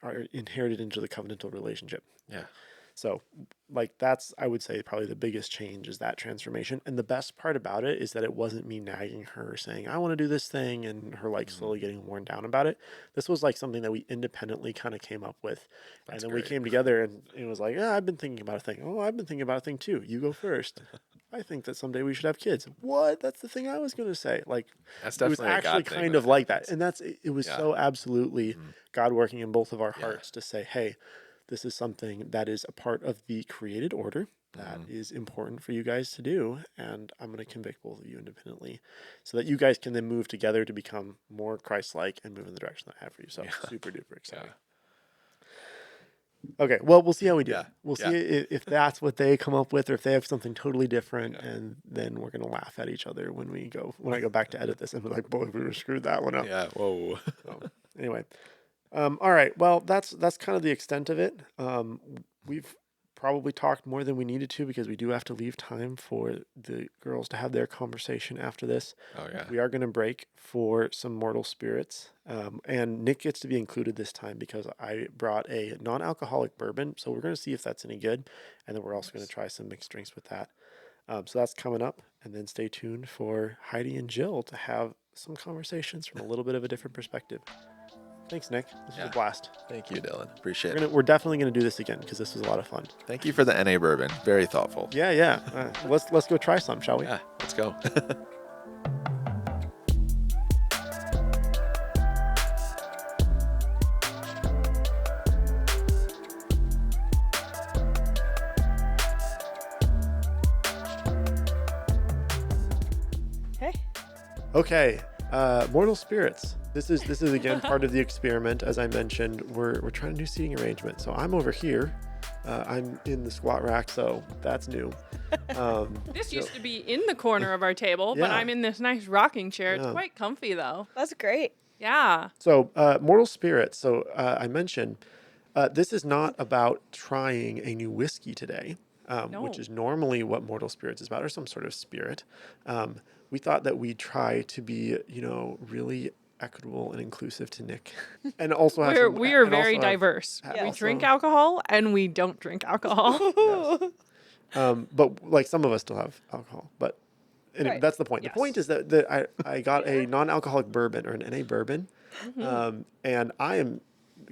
are inherited into the covenantal relationship. Yeah. So, like, that's, I would say, probably the biggest change is that transformation. And the best part about it is that it wasn't me nagging her saying, I want to do this thing, and her, like, slowly getting worn down about it. This was, like, something that we independently kind of came up with. That's and then great. we came together, and it was like, yeah, I've been thinking about a thing. Oh, I've been thinking about a thing, too. You go first. I think that someday we should have kids. What? That's the thing I was going to say. Like, That's it was definitely a God actually thing kind with of like that. kids. And it was so absolutely God working in both of our hearts to say, hey, this is something that is a part of the created order that is important for you guys to do. And I'm going to convict both of you independently so that you guys can then move together to become more Christ-like and move in the direction that I have for you. So super duper exciting. Okay, well, we'll see how we do. We'll see if that's what they come up with or if they have something totally different, and then we're gonna laugh at each other when I go back to edit this and be like, boy, we screwed that one up. Yeah. Whoa. So, anyway, all right. Well, that's kind of the extent of it. We've probably talked more than we needed to because we do have to leave time for the girls to have their conversation after this. Oh yeah. We are going to break for some Mortal Spirits. And Nick gets to be included this time because I brought a non-alcoholic bourbon. So we're going to see if that's any good. And then we're also going to try some mixed drinks with that. So that's coming up. And then stay tuned for Heidi and Jill to have some conversations from a little bit of a different perspective. Thanks, Nick. This was a blast. Thank you, Dylan. Appreciate it. We're definitely going to do this again because this was a lot of fun. Thank you for the NA bourbon. Very thoughtful. Yeah. Let's go try some, shall we? Yeah, let's go. Okay. Mortal Spirits. This is again part of the experiment. As I mentioned, we're trying to do seating arrangement. So I'm over here. I'm in the squat rack, so that's new. This used to be in the corner of our table, but I'm in this nice rocking chair. It's quite comfy, though. That's great. Yeah. So Mortal Spirits. So I mentioned this is not about trying a new whiskey today, which is normally what Mortal Spirits is about, or some sort of spirit. We thought that we'd try to be, really equitable and inclusive to Nick, and also We are very diverse. Yeah. We drink alcohol and we don't drink alcohol. But like some of us still have alcohol. But anyway, that's the point. Yes. The point is that I got a non-alcoholic bourbon or an NA bourbon, and I am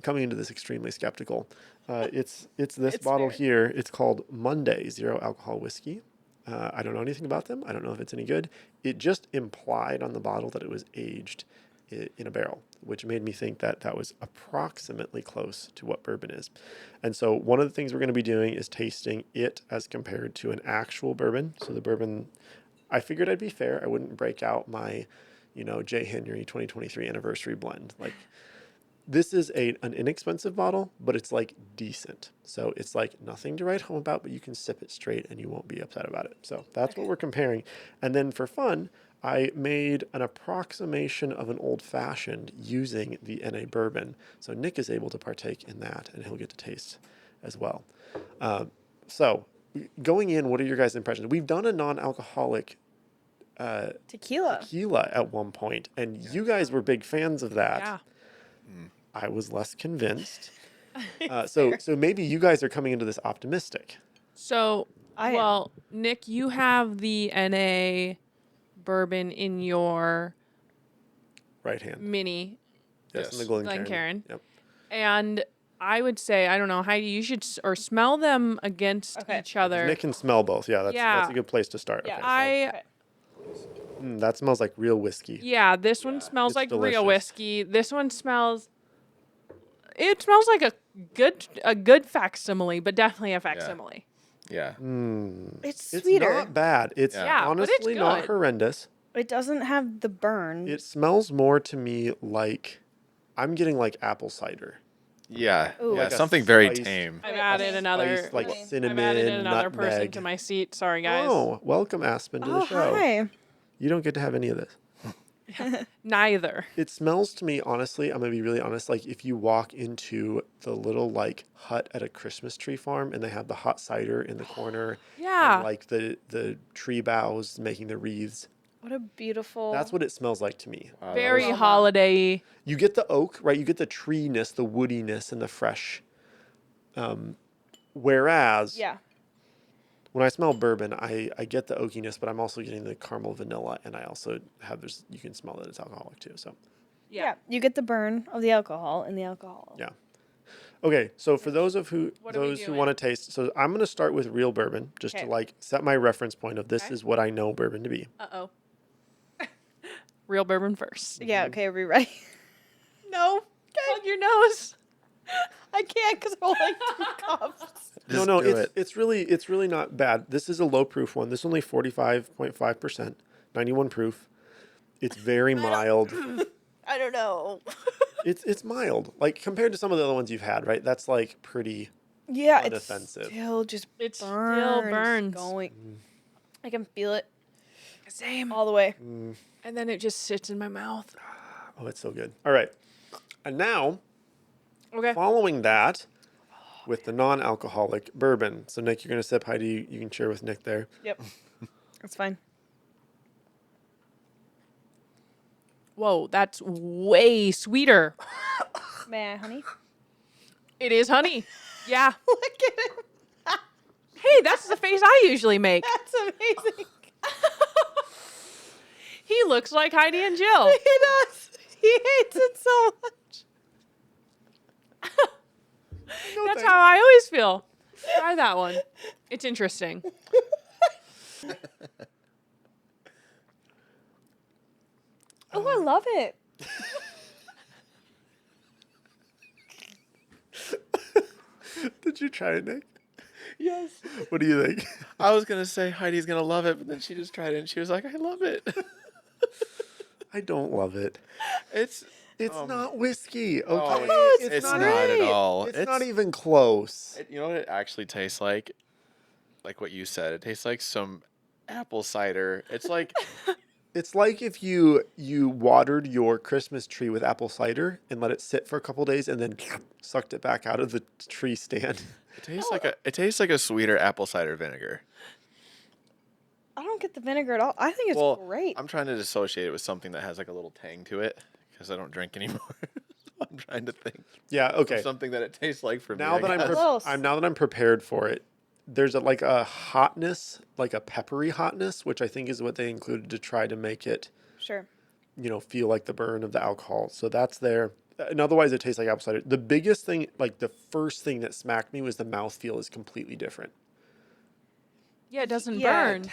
coming into this extremely skeptical. It's this bottle here. It's called Monday Zero Alcohol Whiskey. I don't know anything about them. I don't know if it's any good. It just implied on the bottle that it was aged in a barrel, which made me think that that was approximately close to what bourbon is. And so one of the things we're going to be doing is tasting it as compared to an actual bourbon. So the bourbon, I figured I'd be fair. I wouldn't break out my, J. Henry 2023 anniversary blend. Like, this is an inexpensive bottle, but it's like decent. So it's like nothing to write home about, but you can sip it straight and you won't be upset about it. So that's what we're comparing. And then for fun, I made an approximation of an old fashioned using the NA bourbon. So Nick is able to partake in that and he'll get to taste as well. So going in, what are your guys' impressions? We've done a non-alcoholic tequila at one point, and you guys were big fans of that. Yeah. I was less convinced. So maybe you guys are coming into this optimistic. So, Nick, you have the NA bourbon in your Right hand. mini, Yes, in the Glencairn. Yep. And I would say, I don't know, Heidi, you should smell them against each other. Nick can smell both. Yeah, that's a good place to start. Yeah. Okay, that smells like real whiskey. Yeah, this one smells It's like delicious. real whiskey. This one smells. It smells like a good facsimile, but definitely a facsimile. Yeah. it's It's sweeter. not bad. It's Yeah, but it's honestly not good. horrendous. It doesn't have the burn. It smells more to me like I'm getting like apple cider. Yeah. Ooh. Yeah. Like a something very spiced- tame. I've added another. Spiced, like Okay. cinnamon, I've added another person nutmeg. to my seat. Sorry, guys. Oh, welcome Aspen to the show. Hi. You don't get to have any of this. Neither. It smells to me, honestly, I'm going to be really honest, like if you walk into the little like hut at a Christmas tree farm and they have the hot cider in the corner. Yeah. And, like the tree boughs making the wreaths. What a beautiful. That's what it smells like to me. Wow, that Very was- holiday-y. You get the oak, right? You get the treeness, the woodiness, and the fresh. Whereas Yeah. when I smell bourbon, I get the oakiness, but I'm also getting the caramel vanilla, and I also have you can smell that it's alcoholic too. So Yeah. You get the burn of the alcohol in the alcohol. yeah. Okay, so for those What are we who doing? want to taste, so I'm going to start with real bourbon, just to Okay. like set my reference point of this Okay. is what I know bourbon to be. Uh-oh. Real bourbon first. Yeah. Okay. Are we ready? No. Plug your nose. I can't because we're like 2 cups. Just No, do it's really not bad. This is a low proof one. This is only 45.5%, 91 proof. It's very mild. I don't know. It's mild, like compared to some of the other ones you've had, right? That's like pretty. Yeah. Unoffensive. It's still just It still burns. burns. Going. I can feel it Same. all the way. And then it just sits in my mouth. Oh, it's so good. All right, and now Okay. following that, with the non-alcoholic bourbon. So Nick, you're gonna sip. Heidi, you can share with Nick there. Yep. That's fine. Whoa, that's way sweeter. May I, honey? It is honey. Yeah. Look at him. Hey, that's the face I usually make. That's amazing. He looks like Heidi and Jill. He does. He hates it so much. That's how I always feel. Try that one. It's interesting. Oh, I love it. Did you try it, Nick? Yes. What do you think? I was gonna say Heidi's gonna love it, but then she just tried it and she was like, "I love it." I don't love it. It's It's not whiskey. Okay, Oh, it's not great. at all. It's not even close. You know what it actually tastes like? Like what you said. It tastes like some apple cider. It's like It's like if you watered your Christmas tree with apple cider and let it sit for a couple days and then sucked it back out of the tree stand. it tastes like a sweeter apple cider vinegar. I don't get the vinegar at all. I think it's great. I'm trying to dissociate it with something that has like a little tang to it because I don't drink anymore. I'm trying to think Yeah. of Okay. something that it tastes like for Now me. that I guess. Close. now that I'm prepared for it, there's like a hotness, like a peppery hotness, which I think is what they included to try to make it, Sure. feel like the burn of the alcohol. So that's there. And otherwise, it tastes like apple cider. The biggest thing, like the first thing that smacked me was the mouthfeel is completely different. Yeah, it doesn't Yeah. burn.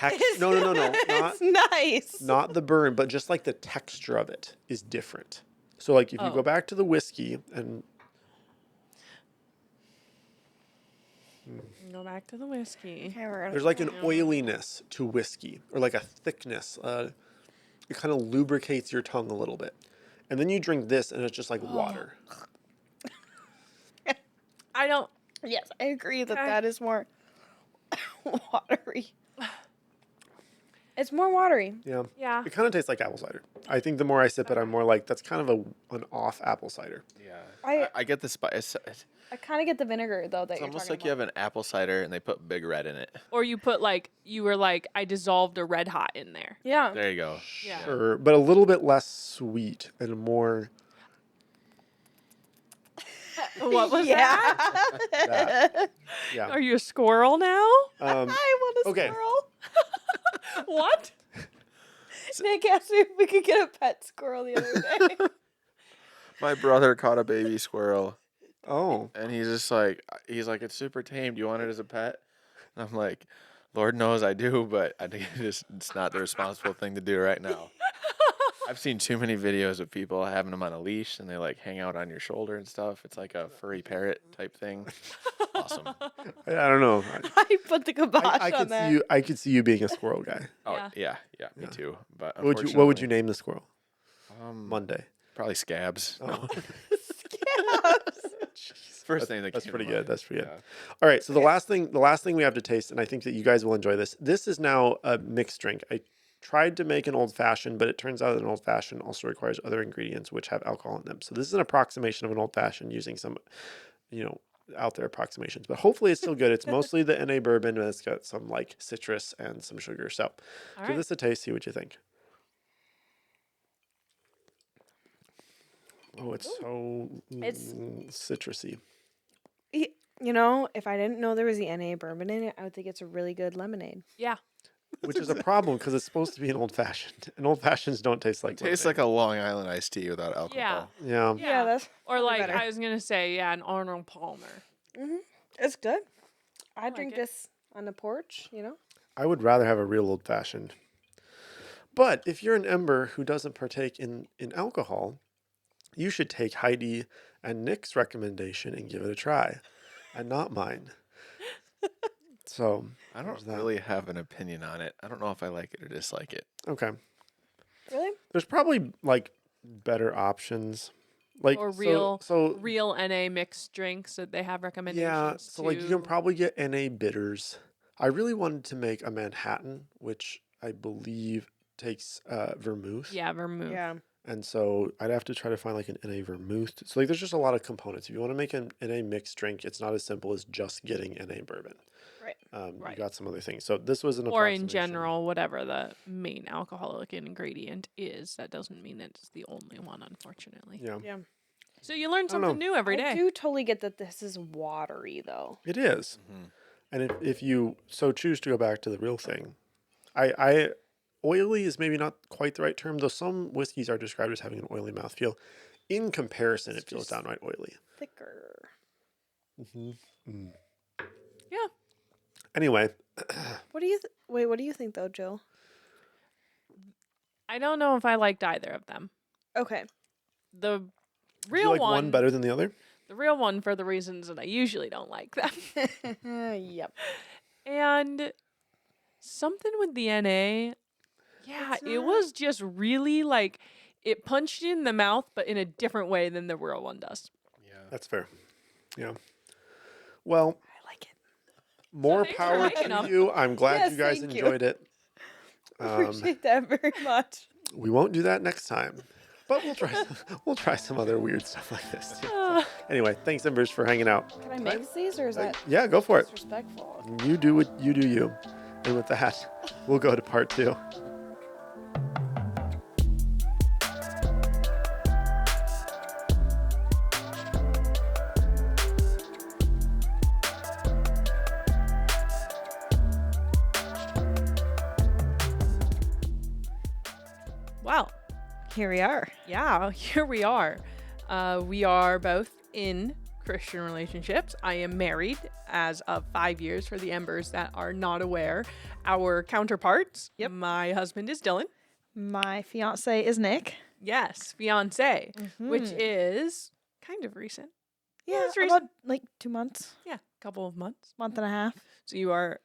No, not It's nice. not the burn, but just like the texture of it is different. So like if you go Oh. back to the whiskey and Go back to the whiskey. Okay, we're gonna there's like an oiliness to whiskey or like a thickness. It kind of lubricates your tongue a little bit. And then you drink this and it's just like water. I don't. Yes, I agree that Okay. that is more watery. It's more watery. Yeah. Yeah. It kind of tastes like apple cider. I think the more I sip it, I'm more like, that's kind of an off apple cider. Yeah. I get the spice. I kind of get the vinegar though that It's you're almost talking like you have an apple cider and they put Big Red in it. Or you put you were like, I dissolved a Red Hot in there. Yeah. There you go. Yeah. Or, but a little bit less sweet and more What was that? that. Yeah. Are you a squirrel now? Um, I want a Okay. squirrel. What? Nick asked me if we could get a pet squirrel the other day. My brother caught a baby squirrel oh. and he's like, it's super tame. Do you want it as a pet? And I'm like, Lord knows I do, but I think it's not the responsible thing to do right now. I've seen too many videos of people having them on a leash and they like hang out on your shoulder and stuff. It's like a furry parrot type thing. Awesome. I don't know. I put the kibosh I on could that. see you. I could see you being a squirrel guy. Oh Yeah. yeah, me too. But What would you unfortunately, name the squirrel? Monday. Probably Scabs. Oh. No. Scabs. First thing that That's came pretty to good. mind. That's pretty good. Yeah. All right. So the last thing we have to taste, and I think that you guys will enjoy this. This is now a mixed drink. I tried to make an old fashioned, but it turns out that an old fashioned also requires other ingredients which have alcohol in them. So this is an approximation of an old fashioned using some, out there approximations. But hopefully it's still good. It's mostly the NA bourbon, and it's got some like citrus and some sugar. So All give right. this a taste. See what you think. Oh, it's so It's- citrusy. You know, if I didn't know there was the NA bourbon in it, I would think it's a really good lemonade. Yeah. Which is a problem because it's supposed to be an old fashioned. And old fashions don't taste like It tastes like a Long Island iced tea without alcohol. Yeah. Yeah. that's Or probably like better. I was gonna say, yeah, an Arnold Palmer. It's good. I like drink it. this on the porch, you know? I would rather have a real old fashioned. But if you're an Ember who doesn't partake in alcohol, you should take Heidi and Nick's recommendation and give it a try, and not mine. So I there's don't that. really have an opinion on it. I don't know if I like it or dislike it. Okay. Really? There's probably like better options. Like Or so real NA mixed drinks that they have recommendations. yeah, so like you can to. probably get NA bitters. I really wanted to make a Manhattan, which I believe takes vermouth. Yeah, vermouth. Yeah. And so I'd have to try to find like an NA vermouth. So like there's just a lot of components. If you want to make an NA mixed drink, it's not as simple as just getting NA bourbon. Right. Right. You got some other things. So this was an Or in approximation. general, whatever the main alcoholic ingredient is, that doesn't mean that it's the only one, unfortunately. Yeah, Yeah. So you learn don't know. something new every I day. do totally get that this is watery though. it is. And if you so choose to go back to the real thing, I oily is maybe not quite the right term, though some whiskeys are described as having an oily mouthfeel. In comparison, it feels just- downright oily. Thicker. Yeah. Anyway, What do you wait, what do you think though, Jill? I don't know if I liked either of them. Okay. The do you real like one better than the other? the real one for the reasons that I usually don't like them. Yep. And something with the NA, yeah, It's it not- was just really like it punched you in the mouth, but in a different way than the real one does. Yeah. That's fair. Yeah. Well, I like it. more thanks for power making to 'em. you. I'm glad Yes, you guys thank you. enjoyed it. Appreciate that very much. We won't do that next time, but we'll try some other weird stuff like this too. So, anyway, thanks Embers for hanging out. Can I mix these or is that Yeah, go for it. disrespectful? You do what you do you. And with that, we'll go to part 2. Well, Here we are. yeah, here we are. We are both in Christian relationships. I am married as of 5 years for the Embers that are not aware. Our counterparts, Yep. my husband is Dylan. My fiance is Nick. Yes, fiance, which Mhm. is kind of recent. Yeah, it's recent. about like 2 months, Yeah, couple of months. month and a half. So you are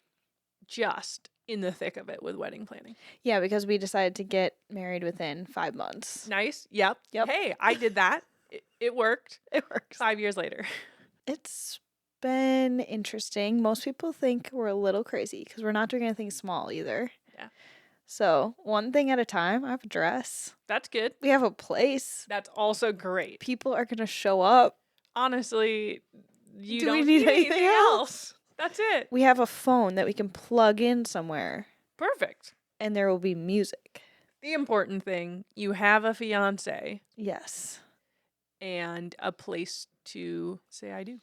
just in the thick of it with wedding planning. Yeah, because we decided to get married within 5 months. Nice. Yep. Yep. Hey, I did that. It worked. It works. 5 years later. It's been interesting. Most people think we're a little crazy because we're not doing anything small either. Yeah. So, one thing at a time. I have a dress. That's good. We have a place. That's also great. People are going to show up. Honestly, you Do we don't need need anything anything else. That's it. We have a phone that we can plug in somewhere Perfect. and there will be music. The important thing, you have a fiance Yes. and a place to say I do.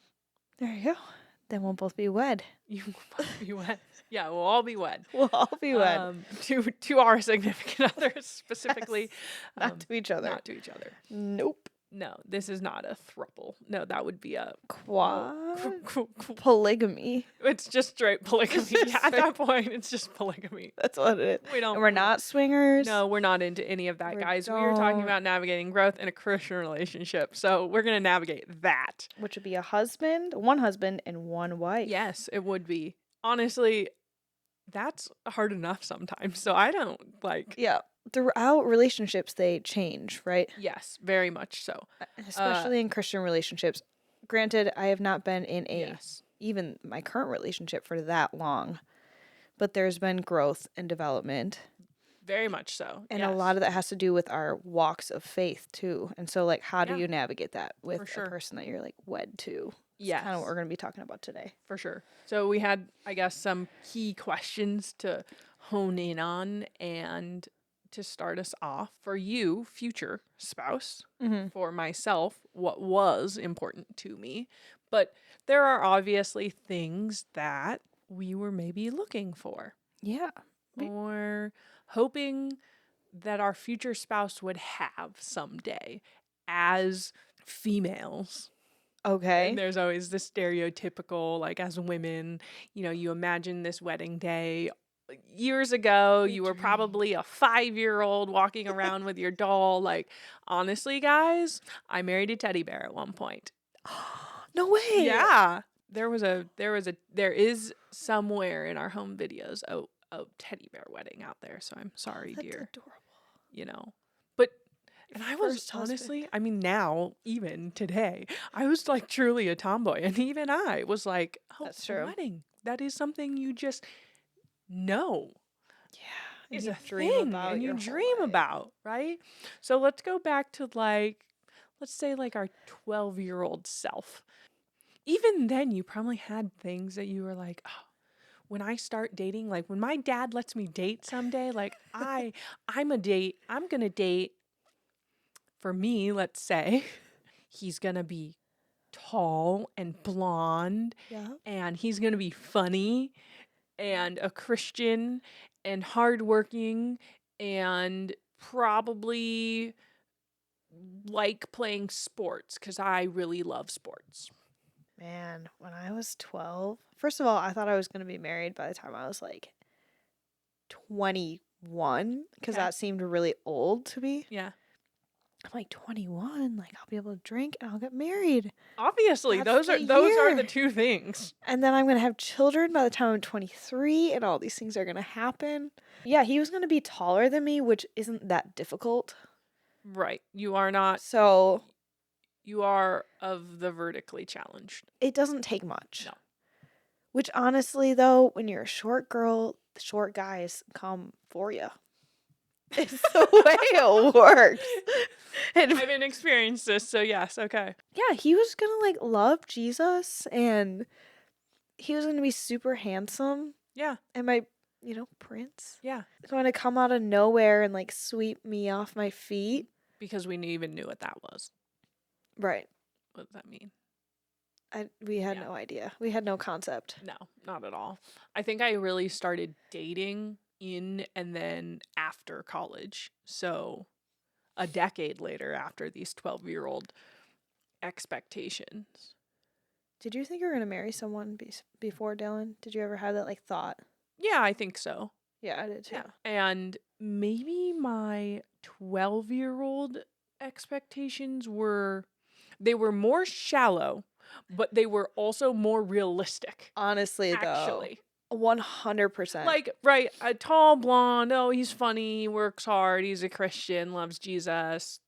There you go. Then we'll both be wed. You will both be wed. Yeah, we'll all be wed. We'll all be wed. To our significant others specifically. Not to each other. Not to each other. Nope. No, this is not a throuple. No, that would be a Quad. Polygamy. It's just straight polygamy. Yeah, at that point, it's just polygamy. That's what it is. We don't. And we're not swingers. No, we're not into any of that, We guys. We were talking don't. about navigating growth in a Christian relationship, so we're gonna navigate that. Which would be one husband, and one wife. Yes, it would be. Honestly, that's hard enough sometimes. So I don't like. Yeah. Throughout relationships, they change, right? Yes, very much so. Especially in Christian relationships. Granted, I have not been in Yes. even my current relationship for that long, but there's been growth and development. Very much so. And a lot of that has to do with our walks of faith too. And so like how do Yeah. you navigate that with For sure. a person that you're like wed to? Yes. Kind of what we're going to be talking about today. For sure. So we had, I guess, some key questions to hone in on and to start us off. For you, future spouse, Mm-hmm. for myself, what was important to me. But there are obviously things that we were maybe looking for Yeah. or hoping that our future spouse would have someday as females. Okay. And there's always the stereotypical, like as women, you imagine this wedding day. Years ago, We you were dream. probably a 5-year-old walking around with your doll. Like, honestly, guys, I married a teddy bear at one point. No way. Yeah. There is somewhere in our home videos a teddy bear wedding out there. So I'm sorry, That's dear. adorable. But and I was first husband. honestly, I mean, now, even today, I was like truly a tomboy. And even I was like, oh, That's a true. wedding. That is something you just know Yeah. is you a dream thing about and you your whole dream life. about, right? So let's go back to let's say like our 12-year-old self. Even then, you probably had things that you were like, oh, when I start dating, like when my dad lets me date someday, like I'm gonna date, for me, let's say, he's gonna be tall and blonde Yeah. and he's gonna be funny and a Christian and hardworking and probably like playing sports because I really love sports. Man, when I was 12, first of all, I thought I was going to be married by the time I was like 21 because Okay. that seemed really old to me. Yeah. I'm like 21, like I'll be able to drink and I'll get married. Obviously, That's those the are the year. two things. And then I'm going to have children by the time I'm 23 and all these things are going to happen. Yeah, he was going to be taller than me, which isn't that difficult. Right. You are not. So You are of the vertically challenged. it doesn't take much. No. Which honestly, though, when you're a short girl, the short guys come for you. It's the way it works. And I haven't experienced this, so yes, okay. yeah, he was gonna like love Jesus and he was gonna be super handsome Yeah, and my, prince yeah. going to come out of nowhere and like sweep me off my feet. Because we even knew what that was. Right. What does that mean? We had Yeah. no idea. We had no concept. No, not at all. I think I really started dating in and then after college. So a decade later after these 12-year-old expectations. Did you think you were going to marry someone before Dylan? Did you ever have that like thought? Yeah, I think so. Yeah, I did too. Yeah. And maybe my 12-year-old expectations were more shallow, but they were also more realistic. Honestly, Actually. though, 100%. Like, right, a tall blonde, oh, he's funny, works hard, he's a Christian, loves Jesus.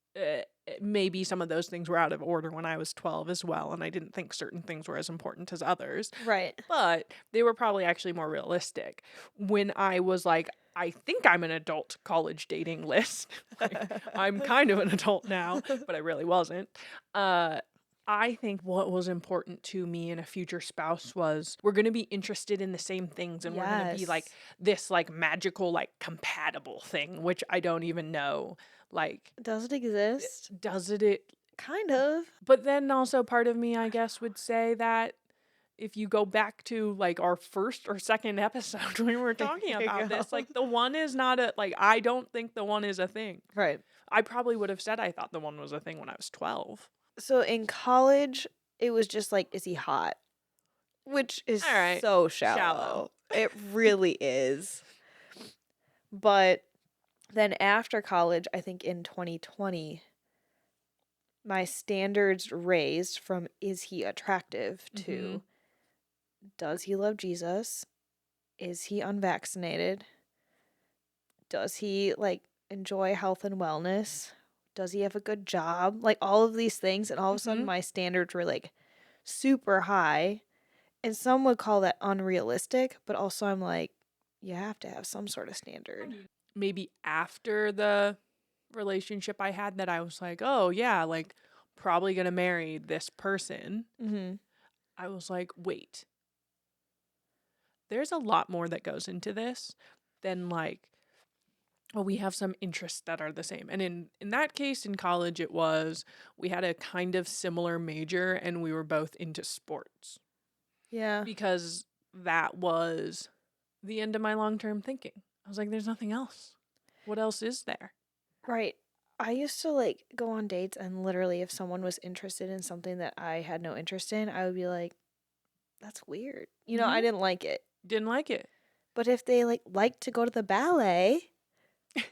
Maybe some of those things were out of order when I was 12 as well, and I didn't think certain things were as important as others. Right. But they were probably actually more realistic. When I was like, I think I'm an adult college dating list. Like, I'm kind of an adult now, but I really wasn't. I think what was important to me and a future spouse was we're going to be interested in the same things, and we're going to be like Yes. this like magical like compatible thing, which I don't even know. Like, Does it exist? does it? Kind of. But then also part of me, I guess, would say that if you go back to like our first or second episode when we were talking There you about this, go. like the one is not a, like, I don't think the one is a thing. Right. I probably would have said I thought the one was a thing when I was 12. So in college, it was just like, is he hot? Which is All right. so shallow. Shallow. It really is. But then after college, I think in 2020, my standards raised from is he attractive to does he love Jesus? Is he unvaccinated? Does he like enjoy health and wellness? Does he have a good job? Like all of these things. And all of a sudden my standards were like super high. And some would call that unrealistic, but also I'm like, you have to have some sort of standard. Maybe after the relationship I had that I was like, oh yeah, like probably gonna marry this person. Mm-hmm. I was like, wait, there's a lot more that goes into this than like, well, we have some interests that are the same. And in that case, in college, it was we had a kind of similar major and we were both into sports Yeah. because that was the end of my long-term thinking. I was like, there's nothing else. What else is there? Right. I used to like go on dates and literally if someone was interested in something that I had no interest in, I would be like, that's weird. You know, I Mhm. didn't like it. Didn't like it. But if they like to go to the ballet,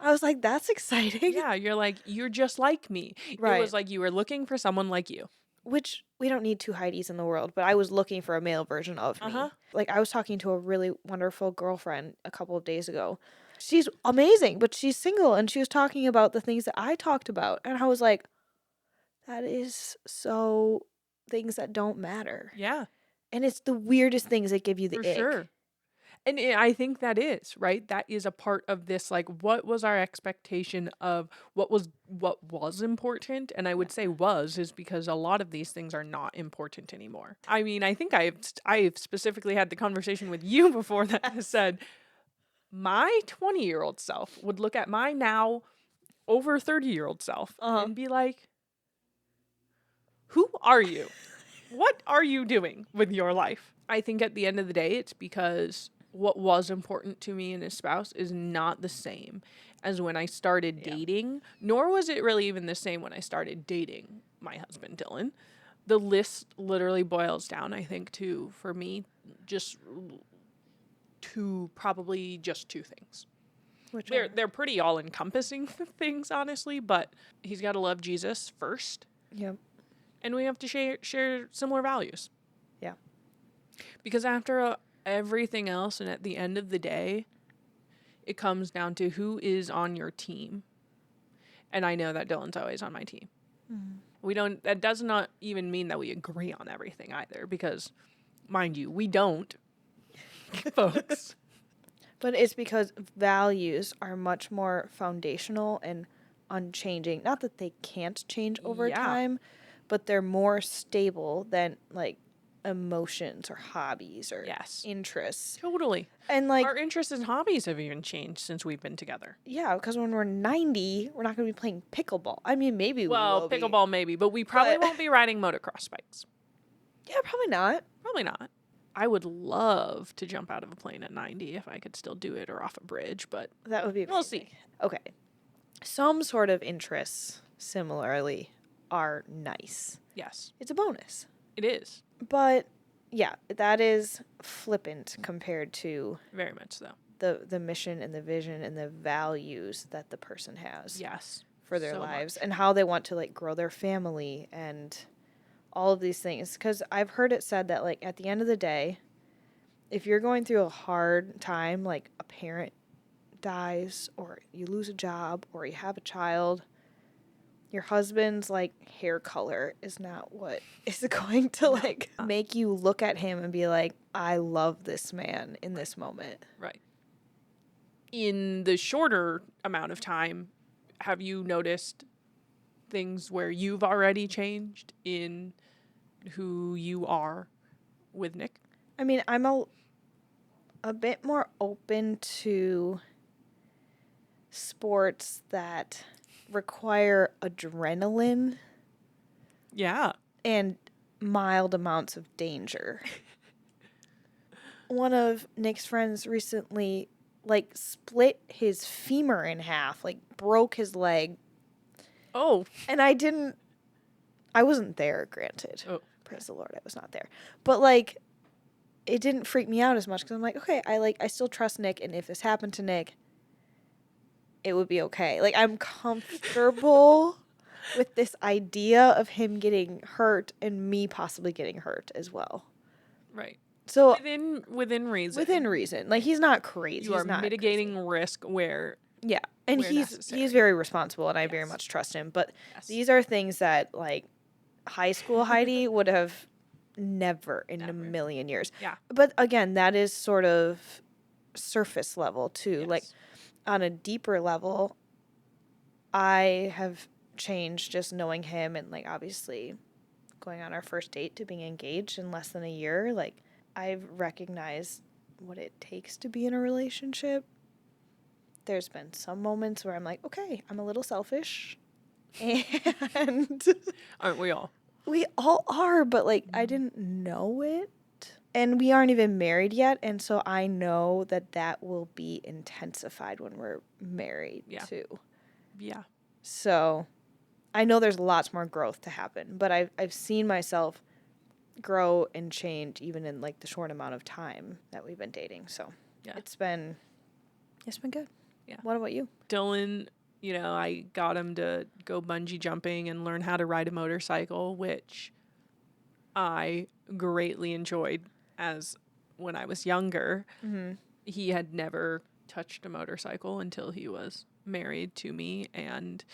I was like, that's exciting. Yeah, you're like, you're just like me. It Right. was like you were looking for someone like you. Which we don't need two Heidis in the world, but I was looking for a male version of me. Uh-huh. Like I was talking to a really wonderful girlfriend a couple of days ago. She's amazing, but she's single and she was talking about the things that I talked about. And I was like, that is so things that don't matter. Yeah, And it's the weirdest things that give you the for ick. sure. And I think that is, right? That is a part of this, like, what was our expectation of what was important? And I would say is because a lot of these things are not important anymore. I mean, I think I've specifically had the conversation with you before that has said, my 20-year-old self would look at my now over 30-year-old self and be like, who are you? What are you doing with your life? I think at the end of the day, it's because what was important to me and his spouse is not the same as when I started dating, nor was it really even the same when I started dating my husband, Dylan. The list literally boils down, I think, to, for me, probably just two things. Which They're pretty all-encompassing things, honestly, but he's got to love Jesus first, Yep. and we have to share similar values. Yeah. Because after everything else, and at the end of the day, it comes down to who is on your team. And I know that Dylan's always on my team. Mm-hmm. That does not even mean that we agree on everything either, because, mind you, we don't, folks. But it's because values are much more foundational and unchanging. Not that they can't change over Yeah. time, but they're more stable than like emotions or hobbies or Yes. interests. Totally. And like, Our interests and hobbies have even changed since we've been together. yeah, because when we're 90, we're not going to be playing pickleball. I mean, maybe we Well, will be. pickleball maybe, but we probably But- won't be riding motocross bikes. Yeah, probably not. Probably not. I would love to jump out of a plane at 90 if I could still do it, or off a bridge, but That would be amazing. we'll see. Okay. Some sort of interests, similarly, are nice. Yes, It's a bonus. it is. But, yeah, that is flippant compared to Very much so. the mission and the vision and the values that the person has Yes. for their so lives much. and how they want to, like, grow their family and all of these things. Because I've heard it said that, like, at the end of the day, if you're going through a hard time, like a parent dies or you lose a job or you have a child, your husband's, like, hair color is not what is going to, like, make you look at him and be like, I love this man in this moment. Right. In the shorter amount of time, have you noticed things where you've already changed in who you are with Nick? I mean, I'm a bit more open to sports that require adrenaline Yeah. and mild amounts of danger. One of Nick's friends recently, like, split his femur in half, like, broke his leg. Oh. And I wasn't there, granted. Oh. Praise the Lord, I was not there. But, like, it didn't freak me out as much because I'm like, okay, I still trust Nick, and if this happened to Nick, it would be okay. Like, I'm comfortable with this idea of him getting hurt and me possibly getting hurt as well. Right. So Within reason. within reason, like, he's not crazy. You He's are not mitigating crazy. risk where Yeah, and where he's necessary. very responsible, and I very Yes. much trust him. But yes. these are things that, like, high school Heidi would have never in a Never. million years. Yeah. But again, that is sort of surface level too. Like, Yes. on a deeper level, I have changed just knowing him and, like, obviously going on our first date to being engaged in less than a year. Like, I've recognized what it takes to be in a relationship. There's been some moments where I'm like, okay, I'm a little selfish. And Aren't we all? we all are, but, like, I didn't know it. And we aren't even married yet, and so I know that will be intensified when we're married, Yeah. too. Yeah. So I know there's lots more growth to happen, but I've seen myself grow and change even in, like, the short amount of time that we've been dating. So Yeah. it's been good. Yeah. What about you? Dylan, I got him to go bungee jumping and learn how to ride a motorcycle, which I greatly enjoyed as when I was younger. Mm-hmm. He had never touched a motorcycle until he was married to me, and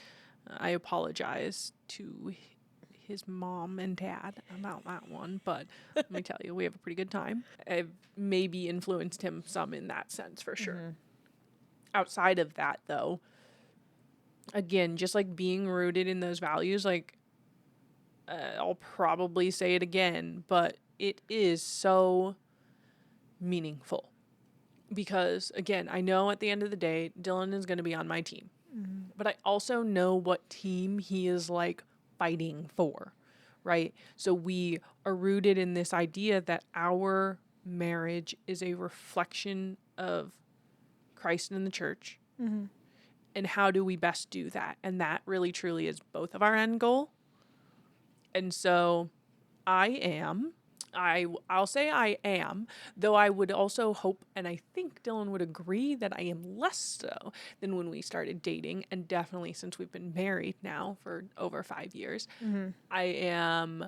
I apologize to his mom and dad about that one, but let me tell you, we have a pretty good time. I've maybe influenced him some in that sense, for sure. Mm-hmm. Outside of that, though, again, just, like, being rooted in those values, like, I'll probably say it again, but it is so meaningful. Because, again, I know at the end of the day, Dylan is going to be on my team. Mm-hmm. But I also know what team he is, like, fighting for, right? So we are rooted in this idea that our marriage is a reflection of Christ and the church. Mm-hmm. And how do we best do that? And that really, truly is both of our end goal. And so I'll say I am, though I would also hope, and I think Dylan would agree, that I am less so than when we started dating, and definitely since we've been married now for over 5 years. Mm-hmm. I am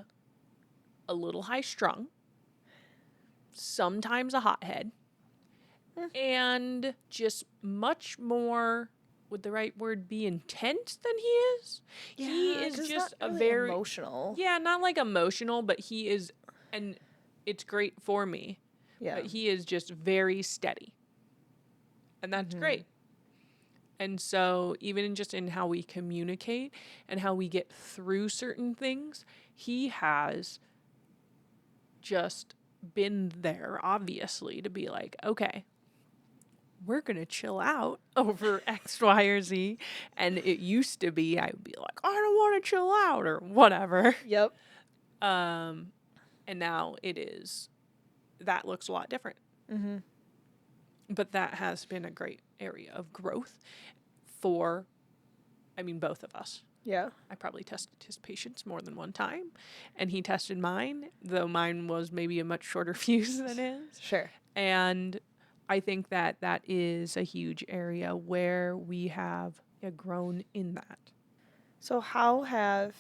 a little high strung, sometimes a hothead, and just much more, would the right word be intense than he is? He is just not a really very emotional. Yeah, not like emotional, but he is, and it's great for me. Yeah. But he is just very steady. And that's great. And so even just in how we communicate and how we get through certain things, he has just been there, obviously, to be like, okay, we're going to chill out over X, Y, or Z. And it used to be, I would be like, I don't want to chill out or whatever. Yep. And now it is that looks a lot different. Mm-hmm. But that has been a great area of growth for, both of us. Yeah. I probably tested his patience more than one time, and he tested mine, though mine was maybe a much shorter fuse than his. Sure. And I think that that is a huge area where we have grown in that. So how have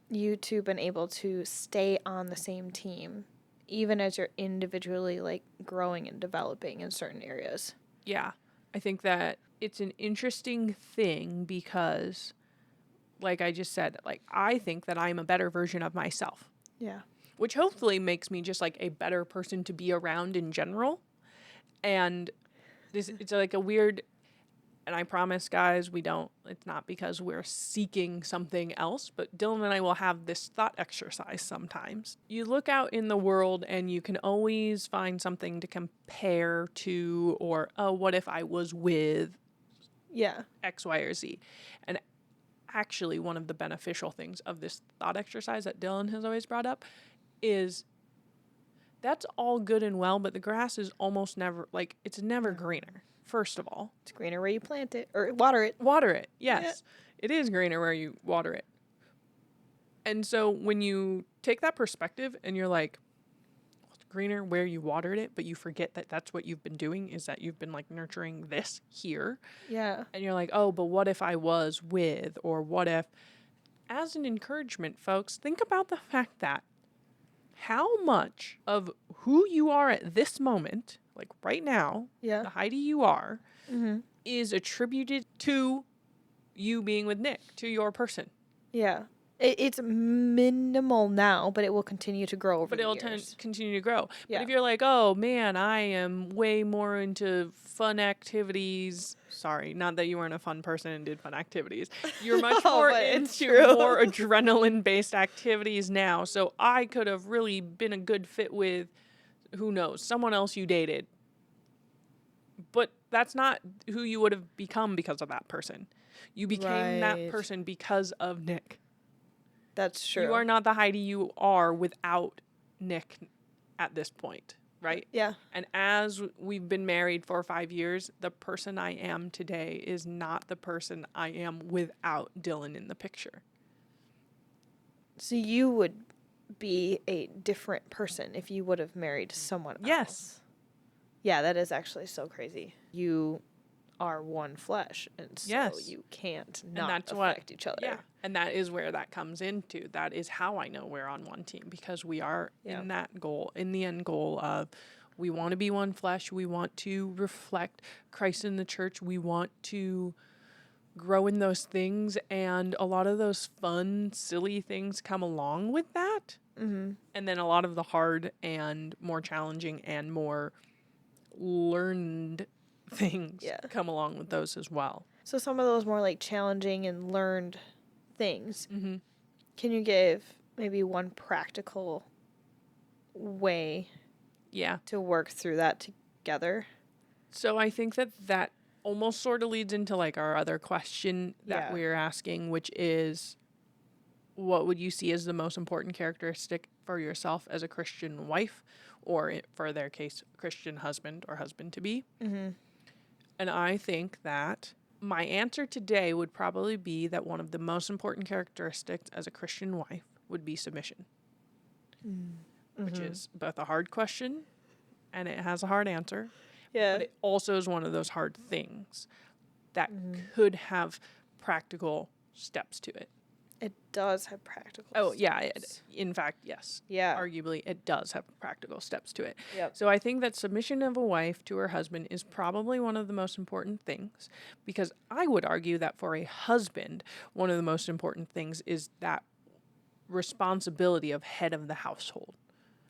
you two been able to stay on the same team, even as you're individually like growing and developing in certain areas? Yeah, I think that it's an interesting thing because, like I just said, like I think that I'm a better version of myself, Yeah. which hopefully makes me just like a better person to be around in general. And it's like a weird, and I promise guys, it's not because we're seeking something else, but Dylan and I will have this thought exercise sometimes. You look out in the world and you can always find something to compare to, or, oh, what if I was with Yeah. X, Y, or Z? And actually, one of the beneficial things of this thought exercise that Dylan has always brought up is that's all good and well, but the grass is almost never, like, it's never greener, first of all. It's greener where you plant it or water it. Water it, yes. It is greener where you water it. And so when you take that perspective and you're like, it's greener where you watered it, but you forget that that's what you've been doing, is that you've been like nurturing this here. Yeah. And you're like, oh, but what if I was with, or what if, as an encouragement, folks, think about the fact that how much of who you are at this moment, like right now, Yeah. the Heidi you are, Mm-hmm. is attributed to you being with Nick, to your person. Yeah. It's minimal now, but it will continue to grow over But the it'll years. continue to grow. Yeah. But if you're like, oh man, I am way more into fun activities. Sorry, not that you weren't a fun person and did fun activities. You're much No, more but it's into true. more adrenaline-based activities now. So I could have really been a good fit with, who knows, someone else you dated. But that's not who you would have become because of that person. You became that Right. person because of Nick. That's true. You are not the Heidi you are without Nick at this point, right? Yeah. And as we've been married for 5 years, the person I am today is not the person I am without Dylan in the picture. So you would be a different person if you would have married someone else. Yes. Yeah, that is actually so crazy. You are one flesh, and so Yes. you can't And not that's affect each other. Yeah. And that is where that comes into. That is how I know we're on one team, because we are in that goal, in the end goal of we want to be one flesh. We want to reflect Christ in the church. We want to grow in those things. And a lot of those fun, silly things come along with that. Mm-hmm. And then a lot of the hard and more challenging and more learned things come along with those as well. So some of those more like challenging and learned things. Mm-hmm. Can you give maybe one practical way Yeah. to work through that together? So I think that almost sort of leads into like our other question that Yeah. we're asking, which is, what would you see as the most important characteristic for yourself as a Christian wife, or for their case, Christian husband or husband to be? Mm-hmm. And I think that my answer today would probably be that one of the most important characteristics as a Christian wife would be submission, which is both a hard question and it has a hard answer. Yeah. But it also is one of those hard things that could have practical steps to it. It does have practical Oh, yeah. steps. In fact, yes. Yeah. Arguably, it does have practical steps to it. Yep. So I think that submission of a wife to her husband is probably one of the most important things, because I would argue that for a husband, one of the most important things is that responsibility of head of the household.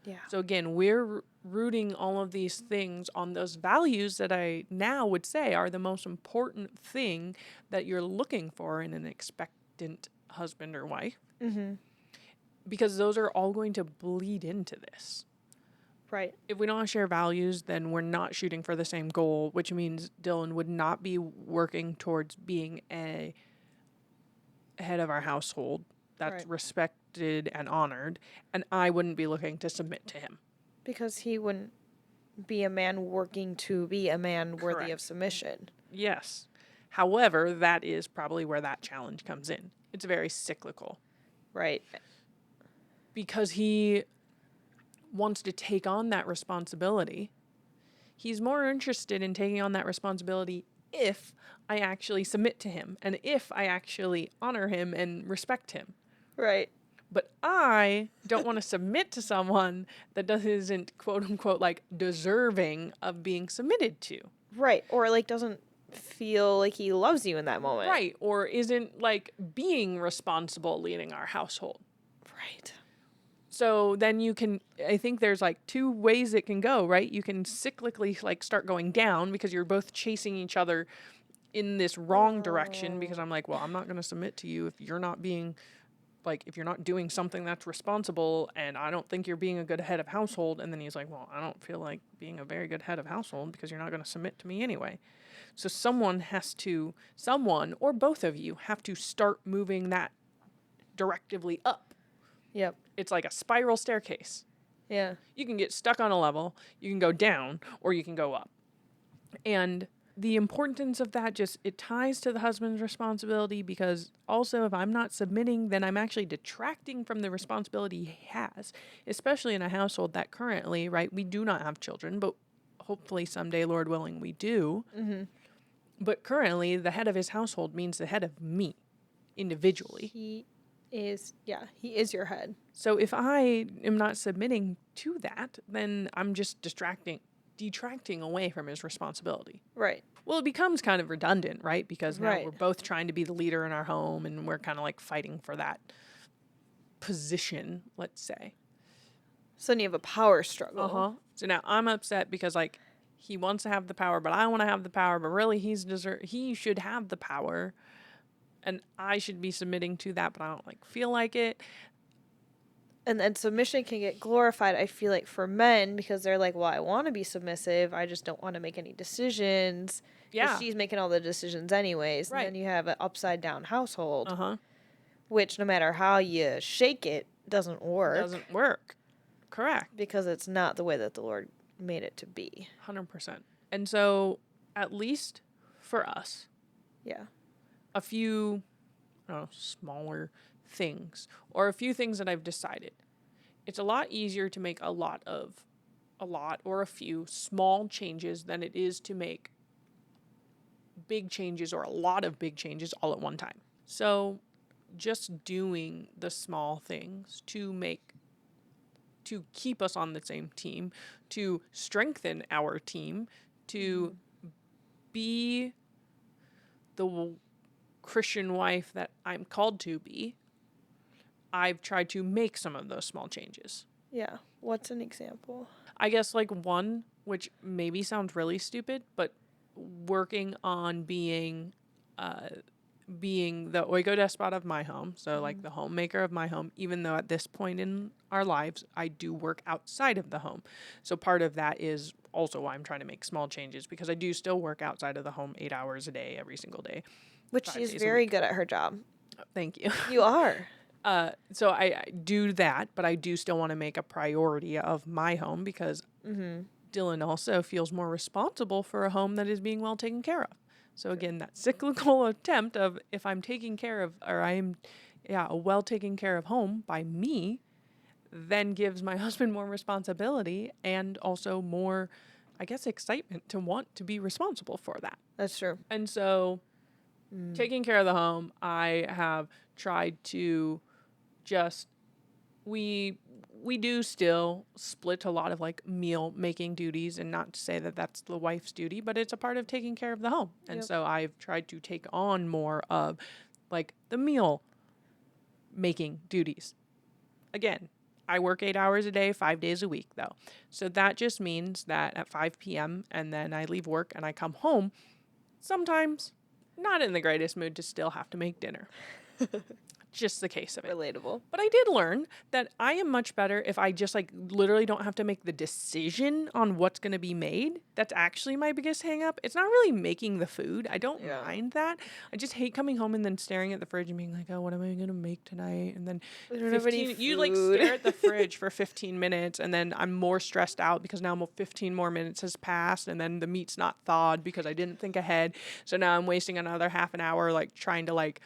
Yeah. So again, we're rooting all of these things on those values that I now would say are the most important thing that you're looking for in an expectant husband or wife. Mm-hmm. Because those are all going to bleed into this. Right. If we don't share values, then we're not shooting for the same goal, which means Dylan would not be working towards being a head of our household that's respected and honored, and I wouldn't be looking to submit to him. Because he wouldn't be a man working to be a man worthy of Correct. submission. Yes. However, that is probably where that challenge comes in. It's very cyclical Right. because he wants to take on that responsibility. He's more interested in taking on that responsibility if I actually submit to him and if I actually honor him and respect him. Right. But I don't want to submit to someone that isn't, quote unquote, like deserving of being submitted to. Right. Or like doesn't feel like he loves you in that moment. Right. Or isn't like being responsible leading our household. Right. So then you can, I think there's like two ways it can go, right? You can cyclically like start going down because you're both chasing each other in this wrong direction because I'm like, well, I'm not going to submit to you if you're not being like, if you're not doing something that's responsible and I don't think you're being a good head of household. And then he's like, well, I don't feel like being a very good head of household because you're not going to submit to me anyway. So someone or both of you have to start moving that directively up. Yep. It's like a spiral staircase. Yeah. You can get stuck on a level, you can go down, or you can go up. And the importance of that it ties to the husband's responsibility because also if I'm not submitting, then I'm actually detracting from the responsibility he has, especially in a household that currently, right, we do not have children, but hopefully someday, Lord willing, we do. Mm-hmm. But currently, the head of his household means the head of me individually. He is your head. So if I am not submitting to that, then I'm just detracting away from his responsibility. Right. Well, it becomes kind of redundant, right? Because now Right. we're both trying to be the leader in our home and we're kind of like fighting for that position, let's say. So then you have a power struggle. Uh-huh. So now I'm upset because like he wants to have the power, but I want to have the power, but really he should have the power and I should be submitting to that, but I don't like feel like it. And then submission can get glorified, I feel like, for men because they're like, well, I want to be submissive. I just don't want to make any decisions. 'Cause Yeah. she's making all the decisions anyways. Right. And then you have an upside down household, Uh-huh. which no matter how you shake it, doesn't work. Doesn't work. Correct. Because it's not the way that the Lord made it to be. 100%. And so, at least for us, Yeah. a few smaller things or a few things that I've decided. It's a lot easier to make a lot or a few small changes than it is to make big changes or a lot of big changes all at one time. So, just doing the small things to keep us on the same team, to strengthen our team, to be the Christian wife that I'm called to be, I've tried to make some of those small changes. Yeah. What's an example? I guess like one, which maybe sounds really stupid, but working on being the oikodespot of my home, so like the homemaker of my home, even though at this point in our lives, I do work outside of the home. So part of that is also why I'm trying to make small changes because I do still work outside of the home 8 hours a day, every single day. Which 5 she's days a very week. good at her job. Thank you. You are. So I do that, but I do still want to make a priority of my home because Dylan also feels more responsible for a home that is being well taken care of. So again, that cyclical attempt of if I'm taking care of, or I'm, a well taken care of home by me, then gives my husband more responsibility and also more, I guess, excitement to want to be responsible for that. That's true. And so taking care of the home, I have tried to just, we do still split a lot of like meal making duties, and not to say that that's the wife's duty, but it's a part of taking care of the home. And so I've tried to take on more of like the meal making duties. Again, I work 8 hours a day, 5 days a week though. So that just means that at 5 p.m. and then I leave work and I come home, sometimes not in the greatest mood to still have to make dinner. Just the case of it. Relatable. But I did learn that I am much better if I just like literally don't have to make the decision on what's going to be made. That's actually my biggest hang up. It's not really making the food. I don't Yeah. mind that. I just hate coming home and then staring at the fridge and being like, oh, what am I going to make tonight? And then We don't have any 15 you like food. stare at the fridge for 15 minutes and then I'm more stressed out because now 15 more minutes has passed and then the meat's not thawed because I didn't think ahead. So now I'm wasting another half an hour like trying to like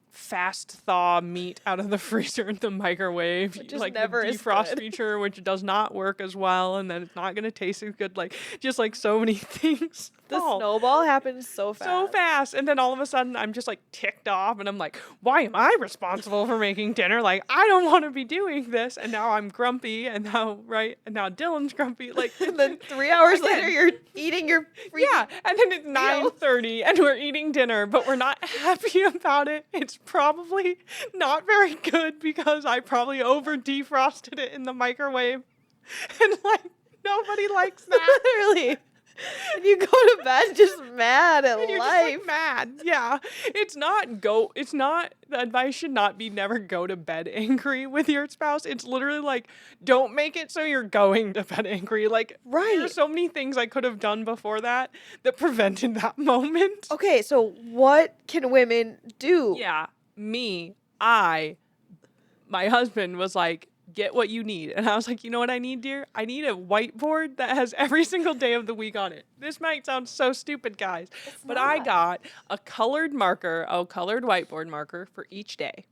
fast thaw meat out of the freezer in the microwave, Which is like never the as defrost good. feature, which does not work as well, and then it's not going to taste as good. Like just like so many things. The fall snowball happens so fast. so fast, and then all of a sudden I'm just like ticked off, and I'm like, why am I responsible for making dinner? Like I don't want to be doing this, and now I'm grumpy, and now Dylan's grumpy. Like And then 3 hours Again. later, you're eating your freaking yeah, and then it's 9:30 and we're eating dinner, but we're not happy about it. It's probably not very good because I probably over defrosted it in the microwave. And like nobody likes that. literally. And you go to bed just mad at And you're just life. like mad. Yeah. It's not the advice should not be never go to bed angry with your spouse. It's literally like don't make it so you're going to bed angry. Like there are Right. so many things I could have done before that prevented that moment. Okay, so what can women do? Yeah, my husband was like, get what you need. And I was like, you know what I need, dear? I need a whiteboard that has every single day of the week on it. This might sound so stupid, guys, but I not. got a colored whiteboard marker for each day.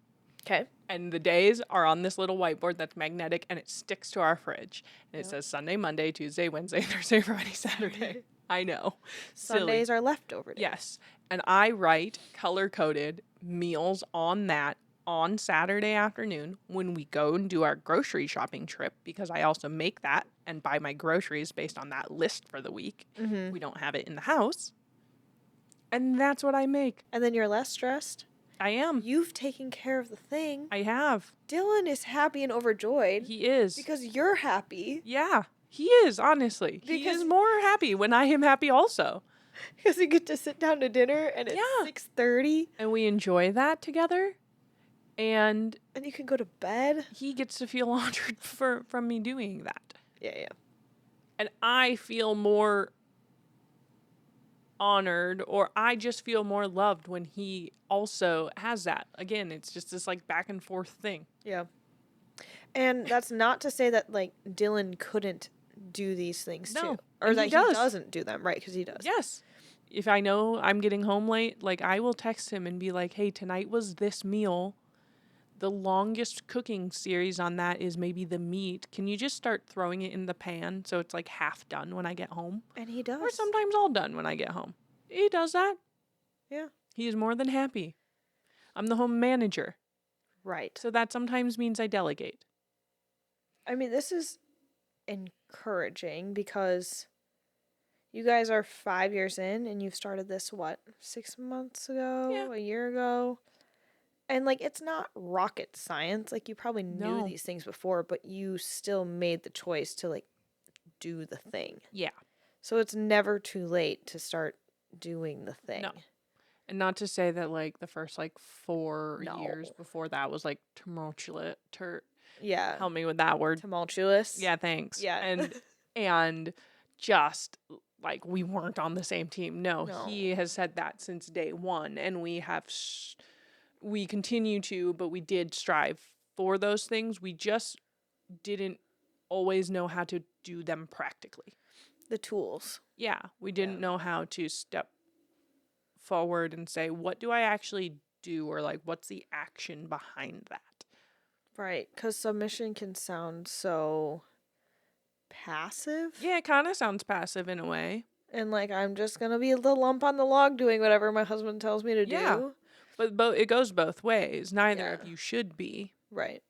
Okay. And the days are on this little whiteboard that's magnetic and it sticks to our fridge. And it says Sunday, Monday, Tuesday, Wednesday, Thursday, Friday, Saturday. I know. Silly. Sundays are leftover days. Yes. And I write color-coded meals on that on Saturday afternoon when we go and do our grocery shopping trip because I also make that and buy my groceries based on that list for the week. Mm-hmm. We don't have it in the house. And that's what I make. And then you're less stressed. I am. You've taken care of the thing. I have. Dylan is happy and overjoyed He is. because you're happy. Yeah. He is, honestly. He Because- is more happy when I am happy also. Because you get to sit down to dinner and it's Yeah. 6:30 And we enjoy that together. And and you can go to bed. he gets to feel honored from me doing that. Yeah. And I feel more honored or I just feel more loved when he also has that. Again, it's just this like back and forth thing. Yeah. And that's not to say that like Dylan couldn't do these things No, too. Or and that he he does. doesn't do them, right? Because he does. Yes. If I know I'm getting home late, like I will text him and be like, hey, tonight was this meal. The longest cooking series on that is maybe the meat. Can you just start throwing it in the pan so it's like half done when I get home? And he does. Or sometimes all done when I get home. He does that. Yeah. He is more than happy. I'm the home manager. Right. So that sometimes means I delegate. I mean, this is encouraging because you guys are 5 years in and you've started this, what, 6 months ago? Yeah. A year ago? And, like, it's not rocket science. Like, you probably knew No. these things before, but you still made the choice to, like, do the thing. Yeah. So it's never too late to start doing the thing. No. And not to say that like the first like 4 No. years before that was like tumultuous. Yeah. Help me with that word. Tumultuous. Yeah, thanks. Yeah. And just like we weren't on the same team. No, No. he has said that since day one, and we have we continue to, but we did strive for those things. We just didn't always know how to do them practically. The tools. Yeah, we didn't know how to step forward and say, what do I actually do? Or like, what's the action behind that? Right. Because submission can sound so passive. Yeah, it kind of sounds passive in a way. And like, I'm just going to be the lump on the log doing whatever my husband tells me to Yeah. do. But it goes both ways. Neither Yeah. of you should be. Right.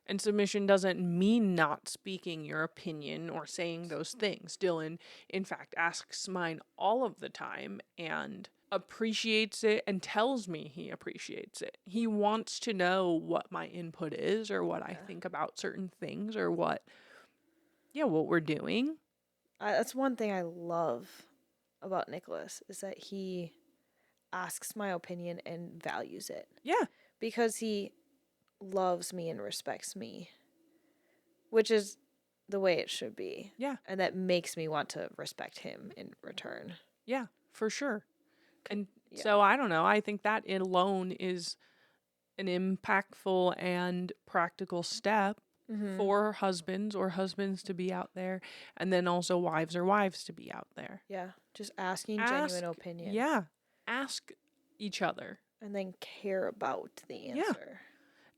And submission doesn't mean not speaking your opinion or saying those things. Dylan, in fact, asks mine all of the time and appreciates it and tells me he appreciates it. He wants to know what my input is or what I think about certain things or what we're doing. That's one thing I love about Nicholas is that he asks my opinion and values it. Yeah. Because he loves me and respects me, which is the way it should be. Yeah. And that makes me want to respect him in return. Yeah, for sure. And yeah. so I don't know. I think that alone is an impactful and practical step for husbands or husbands to be out there, and then also wives or wives to be out there. Yeah, just asking genuine opinion. Yeah. Ask each other. And then care about the answer.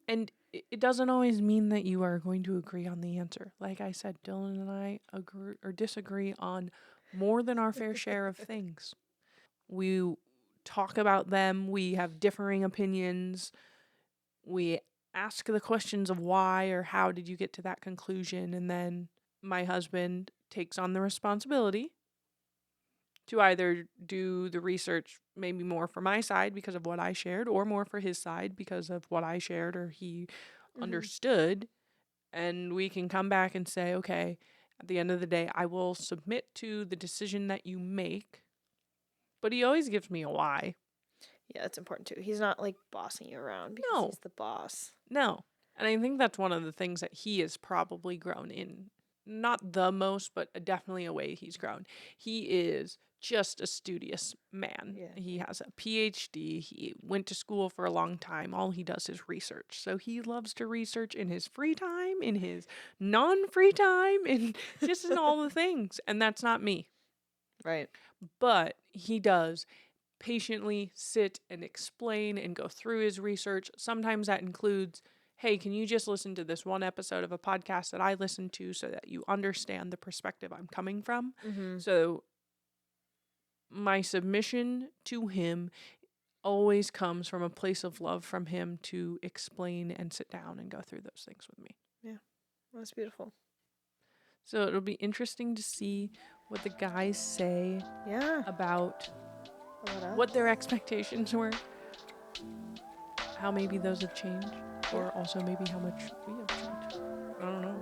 And it doesn't always mean that you are going to agree on the answer. Like I said, Dylan and I agree or disagree on more than our fair share of things. We talk about them. We have differing opinions. We ask the questions of why or how did you get to that conclusion. And then my husband takes on the responsibility to either do the research maybe more for my side because of what I shared, or more for his side because of what I shared or he understood. And we can come back and say, okay, at the end of the day, I will submit to the decision that you make. But he always gives me a why. Yeah, that's important too. He's not like bossing you around because he's the boss. No. And I think that's one of the things that he has probably grown in. Not the most, but definitely a way he's grown. He is just a studious man. Yeah. He has a PhD. He went to school for a long time. All he does is research. So he loves to research in his free time, in his non-free time, and just in all the things. And that's not me. Right. But he does patiently sit and explain and go through his research. Sometimes that includes, hey, can you just listen to this one episode of a podcast that I listened to so that you understand the perspective I'm coming from? So my submission to him always comes from a place of love from him to explain and sit down and go through those things with me. Yeah, that's beautiful. So it'll be interesting to see what the guys say about what their expectations were, how maybe those have changed, or also maybe how much we have changed. I don't know.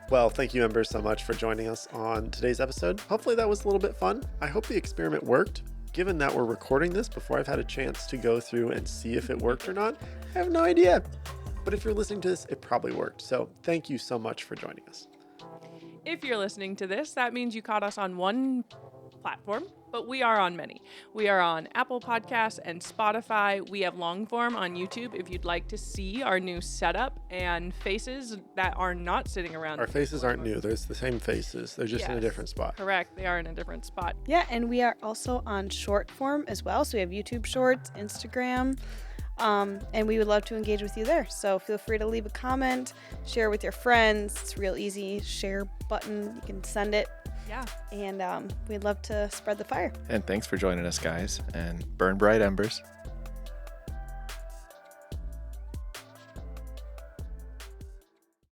Well, thank you, Embers, so much for joining us on today's episode. Hopefully that was a little bit fun. I hope the experiment worked. Given that we're recording this before I've had a chance to go through and see if it worked or not, I have no idea. But if you're listening to this, it probably worked. So thank you so much for joining us. If you're listening to this, that means you caught us on one platform, but we are on many. We are on Apple Podcasts and Spotify. We have long form on YouTube if you'd like to see our new setup and faces that are not sitting around. Our faces aren't new. There's the same faces. They're just in a different spot. Correct. They are in a different spot. Yeah, and we are also on short form as well. So we have YouTube Shorts, Instagram, and we would love to engage with you there. So feel free to leave a comment, share with your friends. It's real easy. Share button. You can send it. Yeah. And we'd love to spread the fire. And thanks for joining us, guys. And burn bright embers.